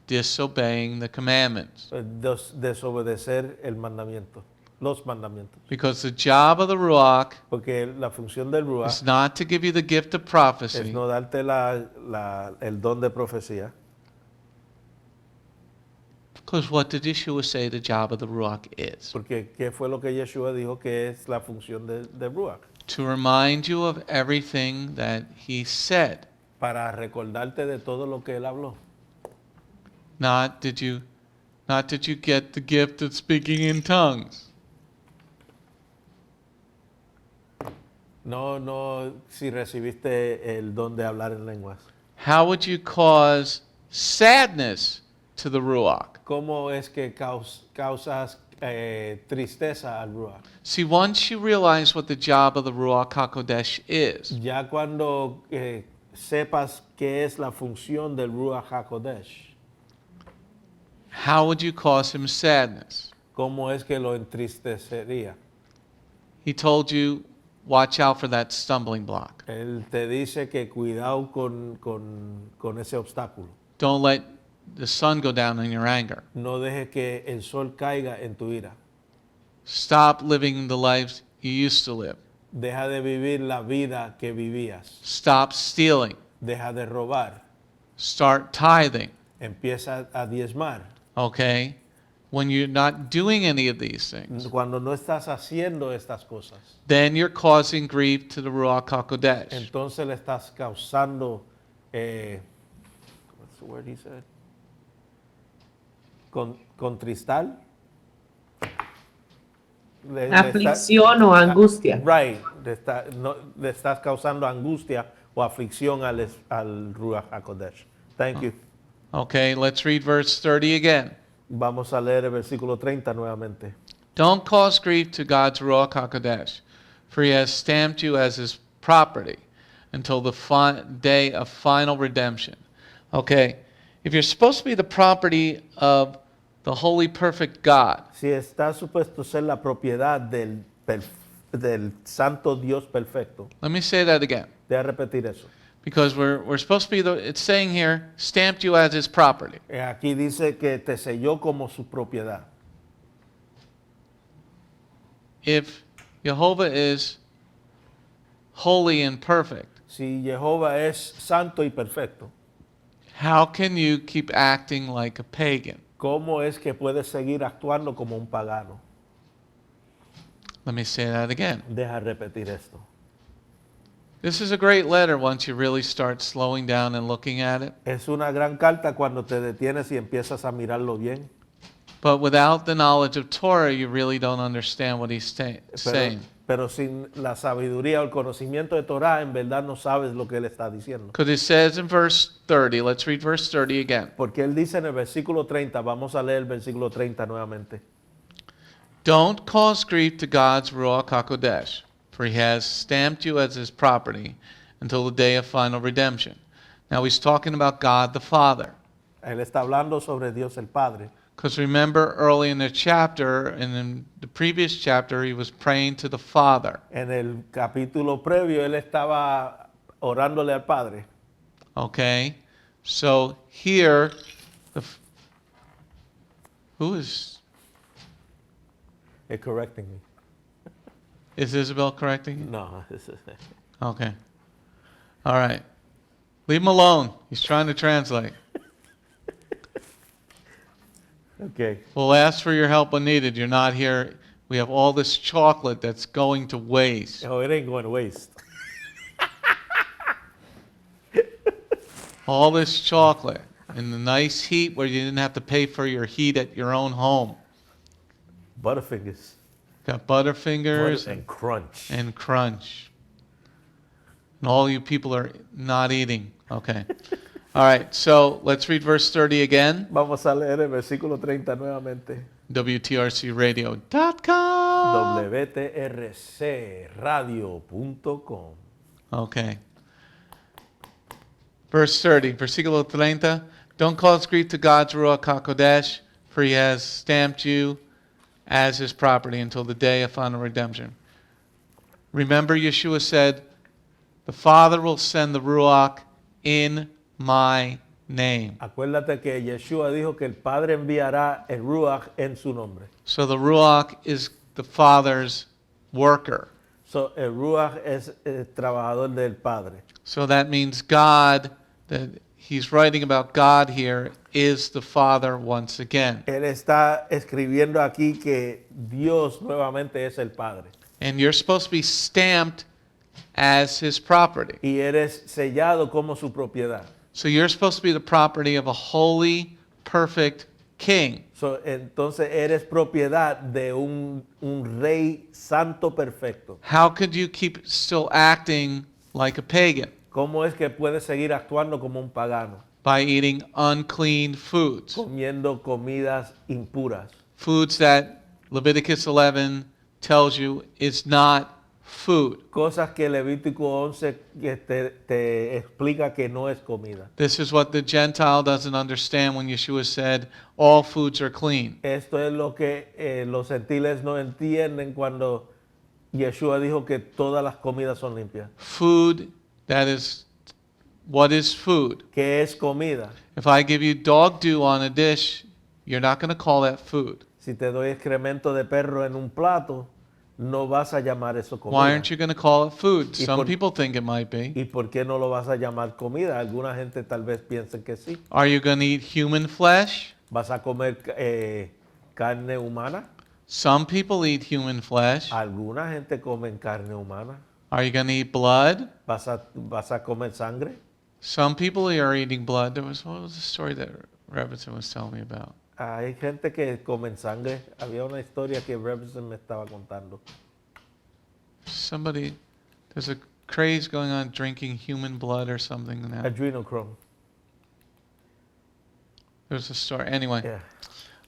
disobeying the commandments. Desobedecer el mandamiento, los mandamientos. Because the job of the Ruach Porque la función del is Ruach not to give you the gift of es prophecy, no darte el don de profecía. because what did Yeshua say the job of the Ruach is? Porque ¿qué fue lo que Yeshua dijo que es la función del Ruach? To remind you of everything that he said. Para recordarte de todo lo que él habló. Not did you get the gift of speaking in tongues. No, si recibiste el don de hablar en lenguas. How would you cause sadness to the Ruach? ¿Cómo es que causas tristeza al Ruach? See, once you realize what the job of the Ruach HaKodesh is, Ya cuando sepas qué es la función del Ruach HaKodesh, how would you cause him sadness? ¿cómo es que lo entristecería? He told you, watch out for that stumbling block. Él te dice que cuidado con ese obstáculo. Don't let the sun go down in your anger. No dejes que el sol caiga en tu ira. Stop living the lives you used to live. Deja de vivir la vida que vivías. Stop stealing. Deja de robar. Start tithing. Empieza a diezmar. Okay? When you're not doing any of these things, Cuando no estás haciendo estas cosas, then you're causing grief to the Ruach HaKodesh. entonces le estás causando, what's the word he said? Contristar. Aflicción o angustia. Right. Le estás causando angustia o aflicción al Ruach HaKodesh. Thank you. Okay, let's read verse 30 again. Vamos a leer el versículo 30 nuevamente. Don't cause grief to God's Ruach HaKodesh, for he has stamped you as his property until the day of final redemption. Okay, if you're supposed to be the property of the holy, perfect God, Si está supuesto ser la propiedad del santo Dios perfecto, let me say that again. voy a repetir eso. Because we're supposed to be it's saying here, stamped you as his property. Aquí dice que te selló como su propiedad. If Jehovah is holy and perfect, Si Jehová es santo y perfecto, how can you keep acting like a pagan? ¿cómo es que puedes seguir actuando como un pagano? Let me say that again. Deja repetir esto. This is a great letter once you really start slowing down and looking at it. Es una gran carta cuando te detienes y empiezas a mirarlo bien. But without the knowledge of Torah, you really don't understand what he's saying. Pero sin la sabiduría o el conocimiento de Torah, en verdad no sabes lo que él está diciendo. Because it says in verse 30, let's read verse 30 again. Porque él dice en el versículo 30, vamos a leer el versículo 30 nuevamente. Don't cause grief to God's Ruach HaKodesh, for he has stamped you as his property until the day of final redemption. Now he's talking about God the Father. Él está hablando sobre Dios el Padre. Because remember early in the chapter, and in the previous chapter, he was praying to the Father. En el capítulo previo, él estaba orándole al Padre. Okay? So here, who is Correcting me. Isabel correcting you? No. Okay. All right. Leave him alone. He's trying to translate. Okay. We'll ask for your help when needed. You're not here. We have all this chocolate that's going to waste. Oh, it ain't going to waste. All this chocolate in the nice heat where you didn't have to pay for your heat at your own home. Butterfingers. Got Butterfingers And crunch. and Crunch. And all you people are not eating. Okay. All right, so let's read verse 30 again. Vamos a leer el versículo 30 nuevamente. WTRCradio.com. WTRCradio.com. Okay. Verse 30, versículo 30. Don't cause grief to God's Ruach HaKodesh, for he has stamped you as his property until the day of final redemption. Remember, Yeshua said, the Father will send the Ruach in my name. Acuérdate que Yeshua dijo que el Padre enviará el Ruach en su nombre. So the Ruach is the Father's worker. So, el Ruach es el trabajador del Padre. So that means God, that he's writing about God here, is the Father once again. Él está escribiendo aquí que Dios nuevamente es el Padre. And you're supposed to be stamped as his property. Y eres sellado como su propiedad. So you're supposed to be the property of a holy, perfect king. So, entonces eres propiedad de un rey santo perfecto. How could you keep still acting like a pagan? ¿Cómo es que puedes seguir actuando como un pagano? By eating unclean foods. Comiendo comidas impuras. Foods that Leviticus 11 tells you is not food. Cosas que Levítico 11 que te explica que no es comida. This is what the Gentile doesn't understand when Yeshua said, all foods are clean. Esto es lo que los gentiles no entienden cuando Yeshua dijo que todas las comidas son limpias. Food, that is, what is food? ¿Qué es comida? If I give you dog dew on a dish, you're not going to call that food. Si te doy excremento de perro en un plato, no vas a llamar eso comida. Why aren't you going to call it food? Y Some por- people think it might be. ¿Y por qué no lo vas a llamar comida? Alguna gente tal vez piense que sí. Are you going to eat human flesh? ¿Vas a comer carne humana? Some people eat human flesh. Alguna gente come carne humana. Are you going to eat blood? ¿Vas a comer sangre? Some people are eating blood. What was the story that Rebbetzin was telling me about? Hay gente que come sangre. Había una historia que Rebbetzin me estaba contando. There's a craze going on drinking human blood or something now. Adrenochrome. There's a story. Anyway. Yeah.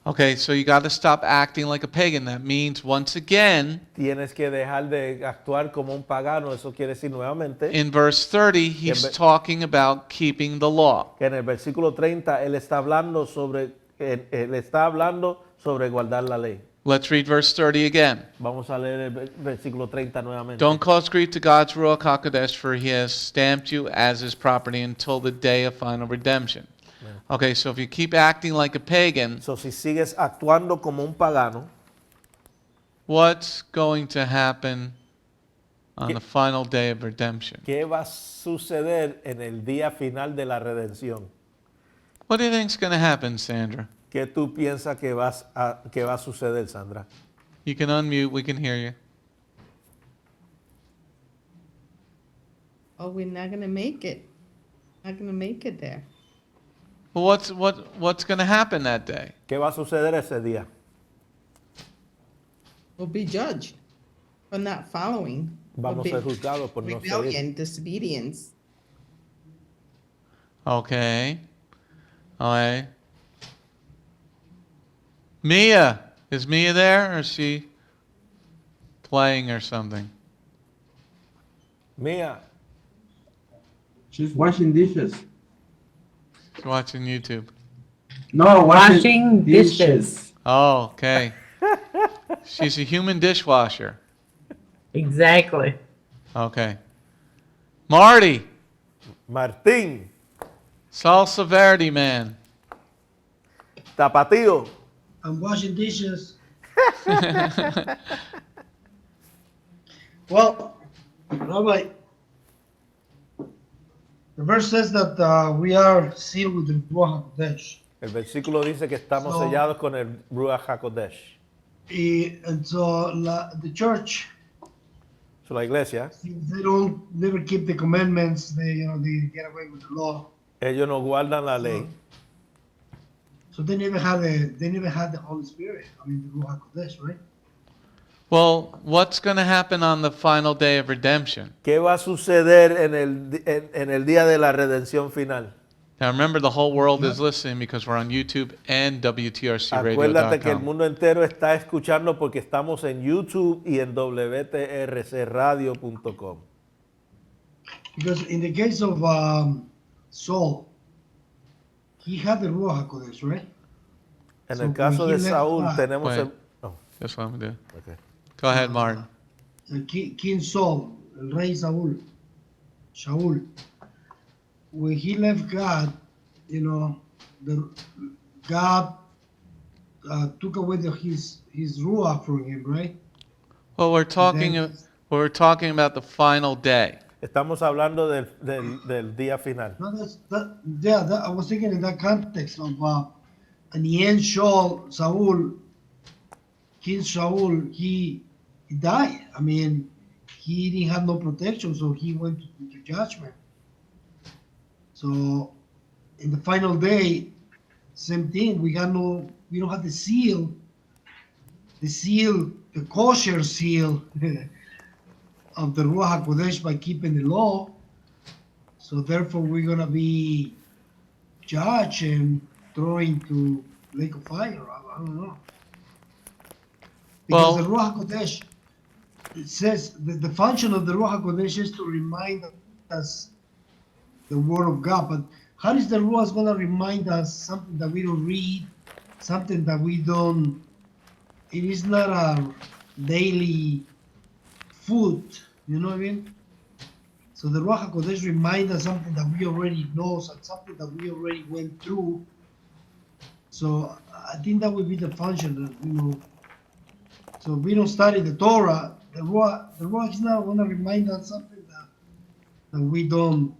Okay, so you got to stop acting like a pagan. That means, once again, Tienes que dejar de actuar como un pagano. Eso quiere decir nuevamente in verse 30, he's talking about keeping the law. que en el versículo 30 él está hablando sobre guardar la ley. Let's read verse 30 again. Vamos a leer el versículo 30 nuevamente. Don't cause grief to God's Ruach HaKodesh, for he has stamped you as his property until the day of final redemption. Okay, so if you keep acting like a pagan, So, si sigues actuando como un pagano, what's going to happen on the final day of redemption? ¿qué va a suceder en el día final de la redención? What do you think's going to happen, Sandra? ¿Qué tú piensas que va a suceder, Sandra? You can unmute, we can hear you. Oh, we're not gonna make it. Not gonna make it there. Well, what's going to happen that day? ¿Qué va a suceder ese día? We'll be judged for not following. Vamos a ser juzgados por no seguir. Rebellion, disobedience. Okay. All right. Mia. Is Mia there, or is she playing or something? Mía, She's washing dishes. She's watching YouTube. No, Washing dishes. Oh, okay. She's a human dishwasher. Exactly. Okay. Marty. Martín, Salsa Verde man. Tapatío. I'm washing dishes. Well, Rabbi, The verse says that we are sealed with the Ruach HaKodesh. El versículo dice que estamos So- sellados con el Ruach HaKodesh. And so the church, So, la iglesia, if they don't never keep the commandments, they get away with the law. ellos no guardan la ley. So they never had the Holy Spirit. I mean the Ruach HaKodesh, right? Well, what's going to happen on the final day of redemption? ¿Qué va a suceder en el día de la redención final? Now remember, the whole world is listening because we're on YouTube and Acuérdate que el WTRCradio.com. mundo entero está escuchando porque estamos en YouTube y en WTRCradio.com. Because in the case of Saul, he had the Ruach HaKodesh, right? En So el caso when de he Saúl left, tenemos Wait. el... Oh, That's what I'm going to do. okay. Go ahead, Martin. King Saul, el rey Saúl, Sha'ul, when he left God, God took away his ruach from him, right? Well, we're talking about the final day. Estamos hablando del día final. No, I was thinking in that context of in the end, King Sha'ul, he died. I mean, he didn't have no protection, so he went into judgment. So, in the final day, same thing. We don't have the kosher seal of the Ruach HaKodesh by keeping the law. So therefore, we're gonna be judged and thrown into lake of fire. I don't know. Because the Ruach HaKodesh, it says that the function of the Ruach HaKodesh is to remind us the Word of God. But how is the Ruach going to remind us something that we don't read, something that we don't? It is not a daily food, you know what I mean? So the Ruach HaKodesh reminds us something that we already know, something that we already went through. So I think that would be the function that, so if we don't study the Torah, the Ruach is not going to remind us something that we don't,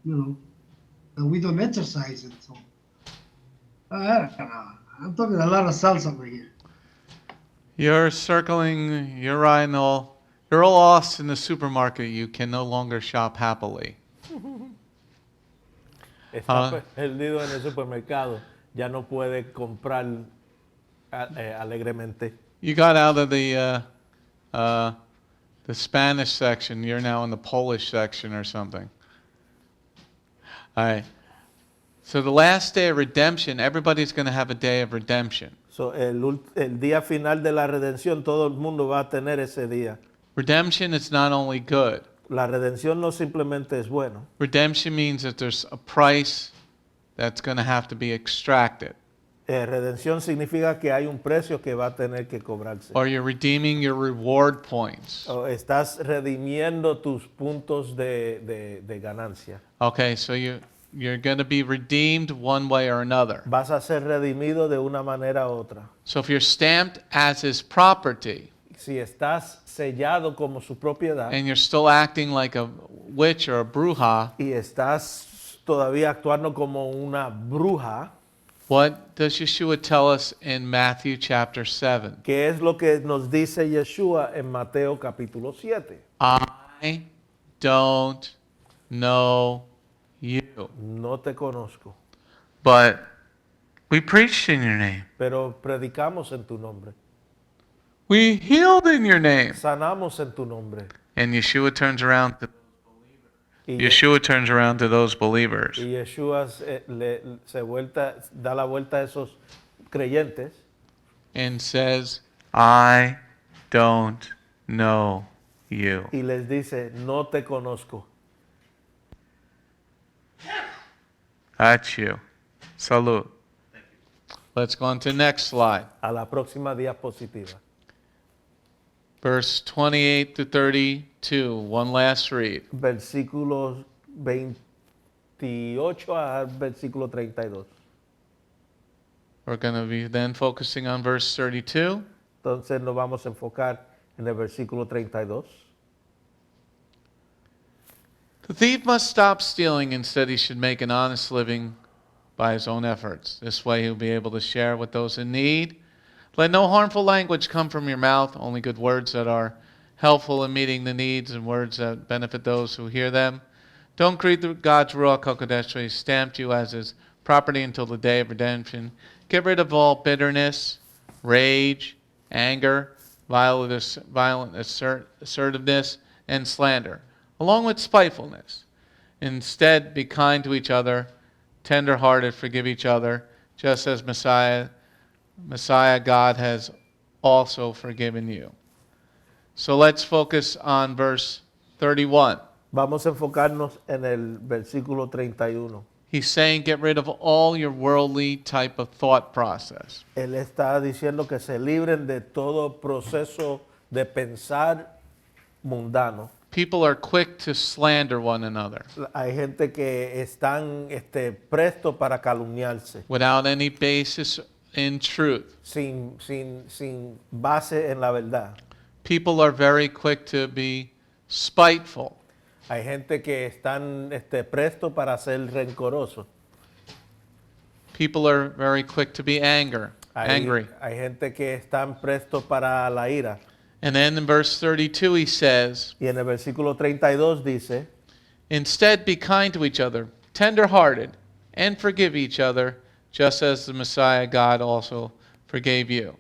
that we don't exercise it. So I don't know. I'm talking a lot of salsa over here. You're circling, you're all lost in the supermarket. You can no longer shop happily. Está perdido en el supermercado. Ya no puede comprar alegremente. You got out of the Spanish section. You're now in the Polish section or something. All right. So the last day of redemption, everybody's going to have a day of redemption. So, el día final de la redención, todo el mundo va a tener ese día. Redemption is not only good. La redención no simplemente es bueno. Redemption means that there's a price that's going to have to be extracted. Redención significa que hay un precio que va a tener que cobrarse. Or you're redeeming your reward points. O estás redimiendo tus puntos de ganancia. Okay, so you're going to be redeemed one way or another. Vas a ser redimido de una manera u otra. So if you're stamped as his property, Si estás sellado como su propiedad and you're still acting like a witch or a bruja, y estás todavía actuando como una bruja, what does Yeshua tell us in Matthew chapter 7? ¿qué es lo que nos dice Yeshua en Mateo capítulo 7? I don't know you, No te conozco, but we preached in your name. pero predicamos en tu nombre. We healed in your name. Sanamos en tu nombre. And Yeshua turns around to Y, those believers. y Yeshua da la vuelta a esos creyentes And says, I don't know you. y les dice, no te conozco. That's you. Salud. Let's go on to the next slide. A la próxima diapositiva. Verse 28 to 32. One last read. Versículos 28 al versículo 32. We're going to be then focusing on verse 32. Entonces nos vamos a enfocar en el versículo 32. The thief must stop stealing. Instead, he should make an honest living by his own efforts. This way, he'll be able to share with those in need. Let no harmful language come from your mouth, only good words that are helpful in meeting the needs and words that benefit those who hear them. Don't greet God's Ruach HaKodesh, he stamped you as his property until the day of redemption. Get rid of all bitterness, rage, anger, violent assertiveness, and slander, along with spitefulness. Instead, be kind to each other, tender-hearted, forgive each other, just as Messiah God has also forgiven you. So let's focus on verse 31. Vamos a enfocarnos en el versículo 31. He's saying get rid of all your worldly type of thought process. Él está diciendo que se libren de todo proceso de pensar mundano. People are quick to slander one another Hay gente que están prestos para calumniarse, without any basis in truth. sin base en la verdad. People are very quick to be spiteful. Hay gente que están prestos para ser rencorosos. People are very quick to be angry. Hay gente que están prestos para la ira. And then in verse 32 he says, Y en el versículo 32 dice, instead be kind to each other, tender-hearted, and forgive each other, just as the Messiah God also forgave you.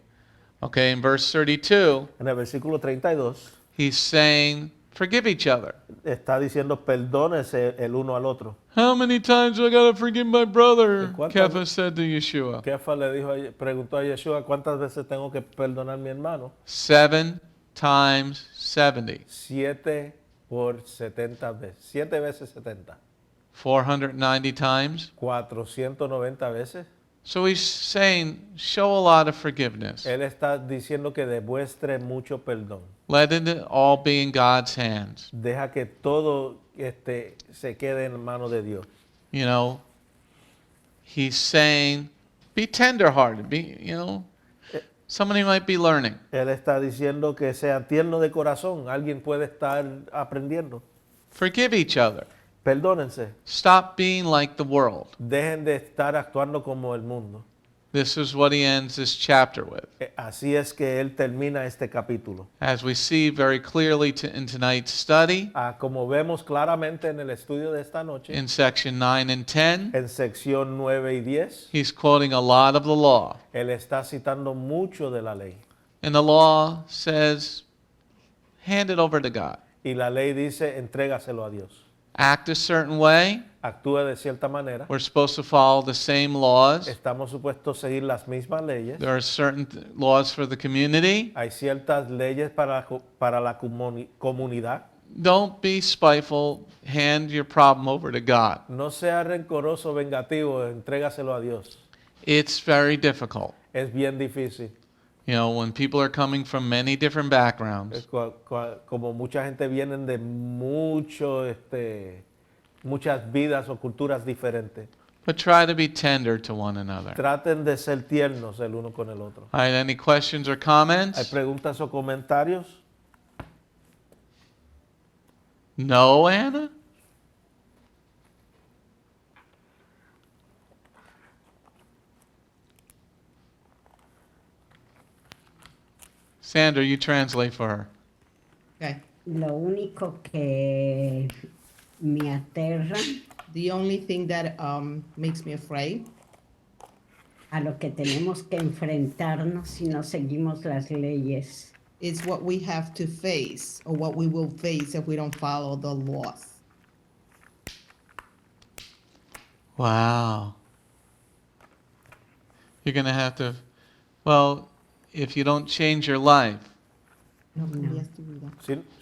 Okay, in verse 32, en el versículo 32, he's saying, forgive each other. está diciendo perdónense el uno al otro. How many times do I got to forgive my brother? ¿Cuántas- Kepha said to Yeshua. Kefa le preguntó a Yeshua, ¿cuántas veces tengo que perdonar a mi hermano? 7 times 70. 7 por 70 veces. 7 veces 70. 490 times. 490 veces. So he's saying, show a lot of forgiveness. Él está diciendo que demuestre mucho perdón. Let it all be in God's hands. Deja que todo se quede en manos de Dios. You know, he's saying, be tender-hearted. Somebody might be learning. Él está diciendo que sea tierno de corazón. Alguien puede estar aprendiendo. Forgive each other. Perdónense. Stop being like the world. Dejen de estar actuando como el mundo. This is what he ends this chapter with. Así es que él termina este capítulo. As we see very clearly in tonight's study, Como vemos claramente en el estudio de esta noche, in section 9 and 10, en sección 9 y 10, he's quoting a lot of the law. él está citando mucho de la ley. And the law says, hand it over to God. Y la ley dice, entrégaselo a Dios. Act a certain way. Actúa de cierta manera. We're supposed to follow the same laws. Estamos supuestos a seguir las mismas leyes. There are certain laws for the community. Hay ciertas leyes para la comunidad. Don't be spiteful. Hand your problem over to God. No sea rencoroso, vengativo, entrégaselo a Dios. It's very difficult. Es bien difícil. You know, when people are coming from many different backgrounds, Como mucha gente viene de muchas vidas o culturas diferentes. but try to be tender to one another. Traten de ser tiernos el uno con el otro. All right, any questions or ¿Hay comments? preguntas o comentarios? No, Anna? Sandra, you translate for her. Okay. Lo único que me aterra The only thing that makes me afraid a lo que tenemos que enfrentarnos si no seguimos las leyes. is what we have to face, or what we will face if we don't follow the laws. Wow. You're going to have to, well, if you don't change your life,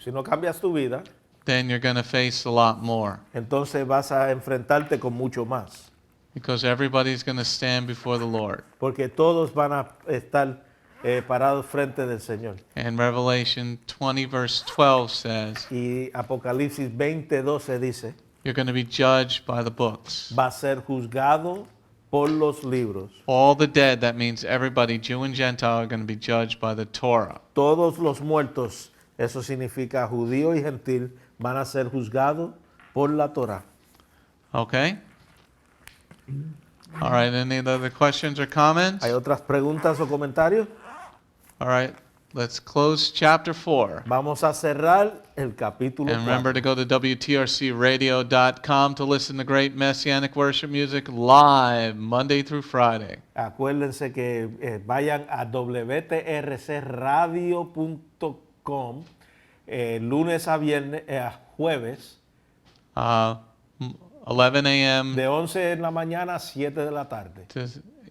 Si no cambias tu vida, then you're going to face a lot more. entonces vas a enfrentarte con mucho más. Because everybody's going to stand before the Lord. Porque todos van a estar parados frente del Señor. And Revelation 20 verse 12 says, Y Apocalipsis 20:12 dice, you're going to be judged by the books. va a ser juzgado por los libros. All the dead, that means everybody, Jew and Gentile, are going to be judged by the Torah. Todos los muertos, eso significa judío y gentil, van a ser juzgados por la Torah. Okay? All right, any other questions or comments? ¿Hay otras preguntas o comentarios? All right, let's close chapter 4. Vamos a cerrar el capítulo And remember 4. to go to WTRCradio.com to listen to great Messianic worship music live Monday through Friday. Acuérdense que vayan a WTRCradio.com lunes a viernes, a jueves, 11 a.m. de 11 en la mañana a 7 de la tarde.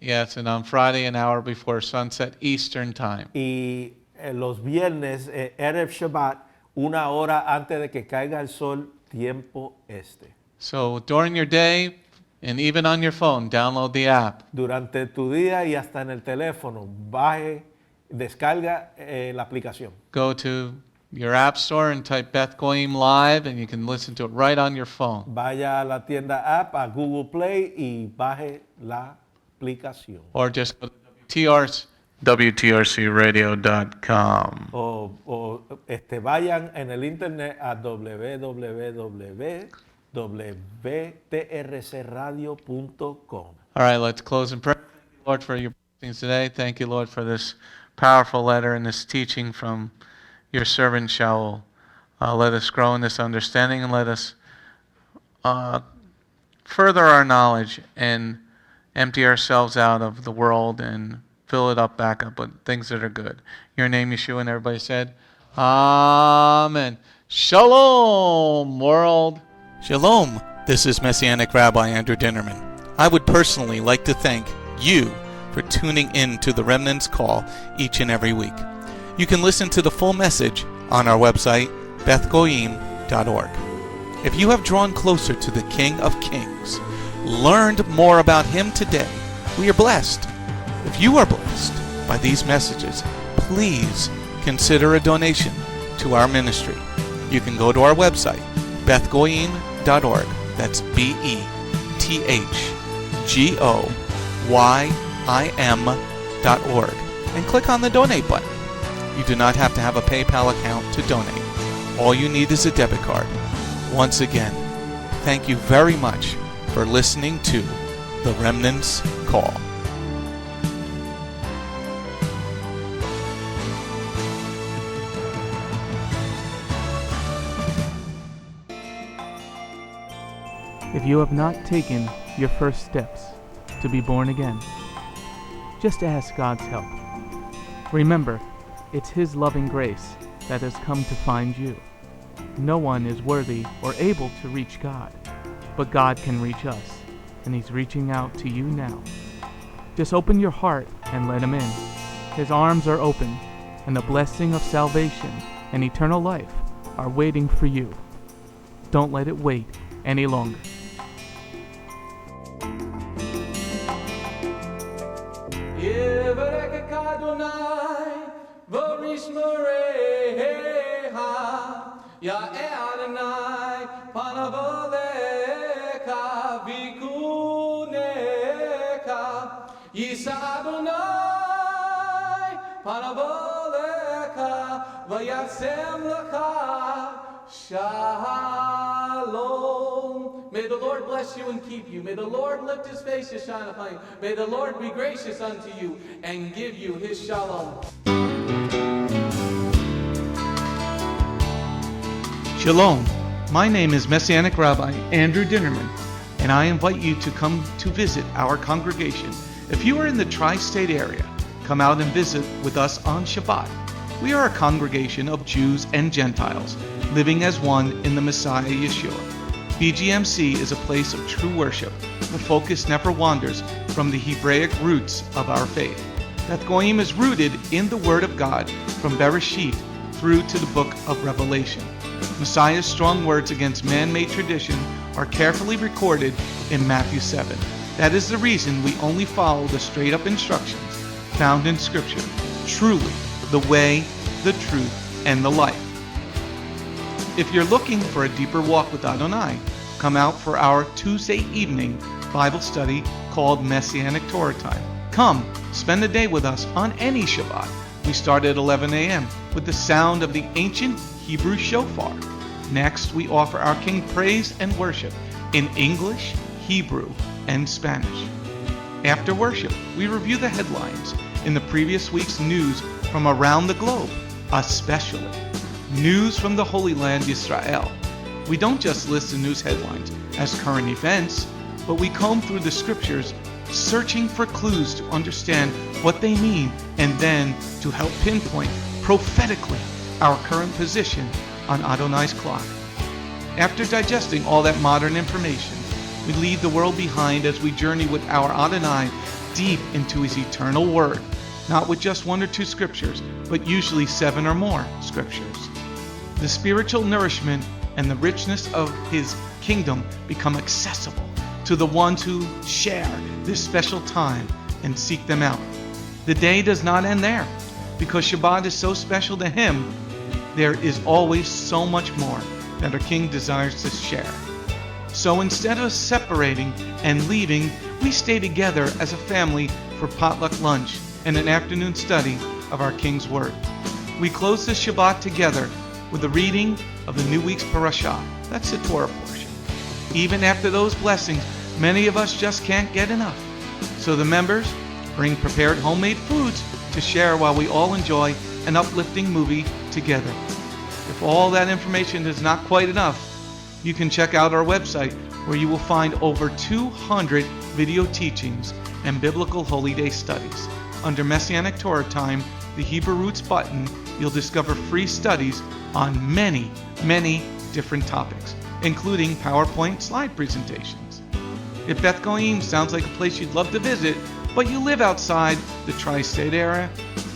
Yes, and on Friday, an hour before sunset Eastern Time. Y los viernes, Erev Shabbat, 1 hora antes de que caiga el sol, tiempo este. So during your day, and even on your phone, download the app. Durante tu día y hasta en el teléfono, descarga la aplicación. Go to your app store and type Beth Goyim Live, and you can listen to it right on your phone. Vaya a la tienda app, a Google Play y baje la aplicación. Or just go to WTRCradio.com. O vayan en el internet a www.wtrcradio.com. All right, let's close in prayer. Thank you, Lord, for your blessings today. Thank you, Lord, for this powerful letter and this teaching from your servant Sha'ul. Let us grow in this understanding and let us further our knowledge and empty ourselves out of the world and fill it up back up with things that are good. Your name, Yeshua, and everybody said, Amen. Shalom, world. Shalom. This is Messianic Rabbi Andrew Dinnerman. I would personally like to thank you for tuning in to the Remnant's Call each and every week. You can listen to the full message on our website, bethgoyim.org. If you have drawn closer to the King of Kings, learned more about Him today, we are blessed. If you are blessed by these messages, please consider a donation to our ministry. You can go to our website, bethgoyim.org. That's BETHGOYIM.org. And click on the donate button. You do not have to have a PayPal account to donate. All you need is a debit card. Once again, thank you very much for listening to The Remnant's Call. If you have not taken your first steps to be born again, just ask God's help. Remember, it's His loving grace that has come to find you. No one is worthy or able to reach God, but God can reach us, and He's reaching out to you now. Just open your heart and let Him in. His arms are open, and the blessing of salvation and eternal life are waiting for you. Don't let it wait any longer. Ya Adonai, panavoleka, vikuneka, Yisa Adonai, panavoleka, vayasem laka, shalom. May the Lord bless you and keep you. May the Lord lift His face to shine upon you. May the Lord be gracious unto you and give you His shalom. Shalom. My name is Messianic Rabbi Andrew Dinnerman, and I invite you to come to visit our congregation. If you are in the tri-state area, come out and visit with us on Shabbat. We are a congregation of Jews and Gentiles, living as one in the Messiah Yeshua. Bgmc is a place of true worship. The focus never wanders from the Hebraic roots of our faith. Beth Goyim is rooted in the Word of God from Bereshit through to the book of Revelation. Messiah's strong words against man-made tradition are carefully recorded in Matthew 7. That is the reason we only follow the straight-up instructions found in Scripture. Truly, the way, the truth, and the life. If you're looking for a deeper walk with Adonai, come out for our Tuesday evening Bible study called Messianic Torah Time. Come, spend the day with us on any Shabbat. We start at 11 a.m. with the sound of the ancient Hebrew shofar. Next, we offer our King praise and worship in English, Hebrew, and Spanish. After worship, we review the headlines in the previous week's news from around the globe, especially news from the Holy Land, Israel. We don't just list the news headlines as current events, but we comb through the scriptures, searching for clues to understand what they mean and then to help pinpoint prophetically our current position on Adonai's clock. After digesting all that modern information, we leave the world behind as we journey with our Adonai deep into his eternal word, not with just 1 or 2 scriptures, but usually 7 or more scriptures. The spiritual nourishment and the richness of his kingdom become accessible to the ones who share this special time and seek them out. The day does not end there. Because Shabbat is so special to him, there is always so much more that our King desires to share. So instead of separating and leaving, we stay together as a family for potluck lunch and an afternoon study of our King's Word. We close the Shabbat together with the reading of the new week's parashah. That's the Torah portion. Even after those blessings, many of us just can't get enough. So the members bring prepared homemade foods to share while we all enjoy an uplifting movie together. If all that information is not quite enough, you can check out our website where you will find over 200 video teachings and biblical holy day studies. Under Messianic Torah Time, the Hebrew Roots button, you'll discover free studies on many, many different topics, including PowerPoint slide presentations. If Beth Goyim sounds like a place you'd love to visit, but you live outside the tri-state area,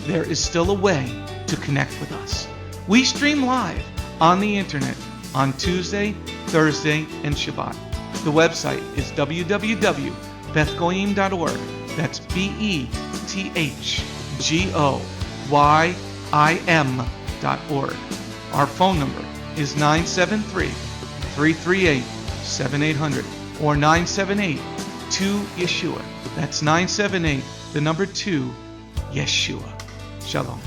there is still a way to connect with us. We stream live on the internet on Tuesday, Thursday, and Shabbat. The website is www.bethgoyim.org. That's BETHGOYIM.org. Our phone number is 973-338-7800 or 978-2-YESHUA. That's 978, the number 2, Yeshua. Shalom.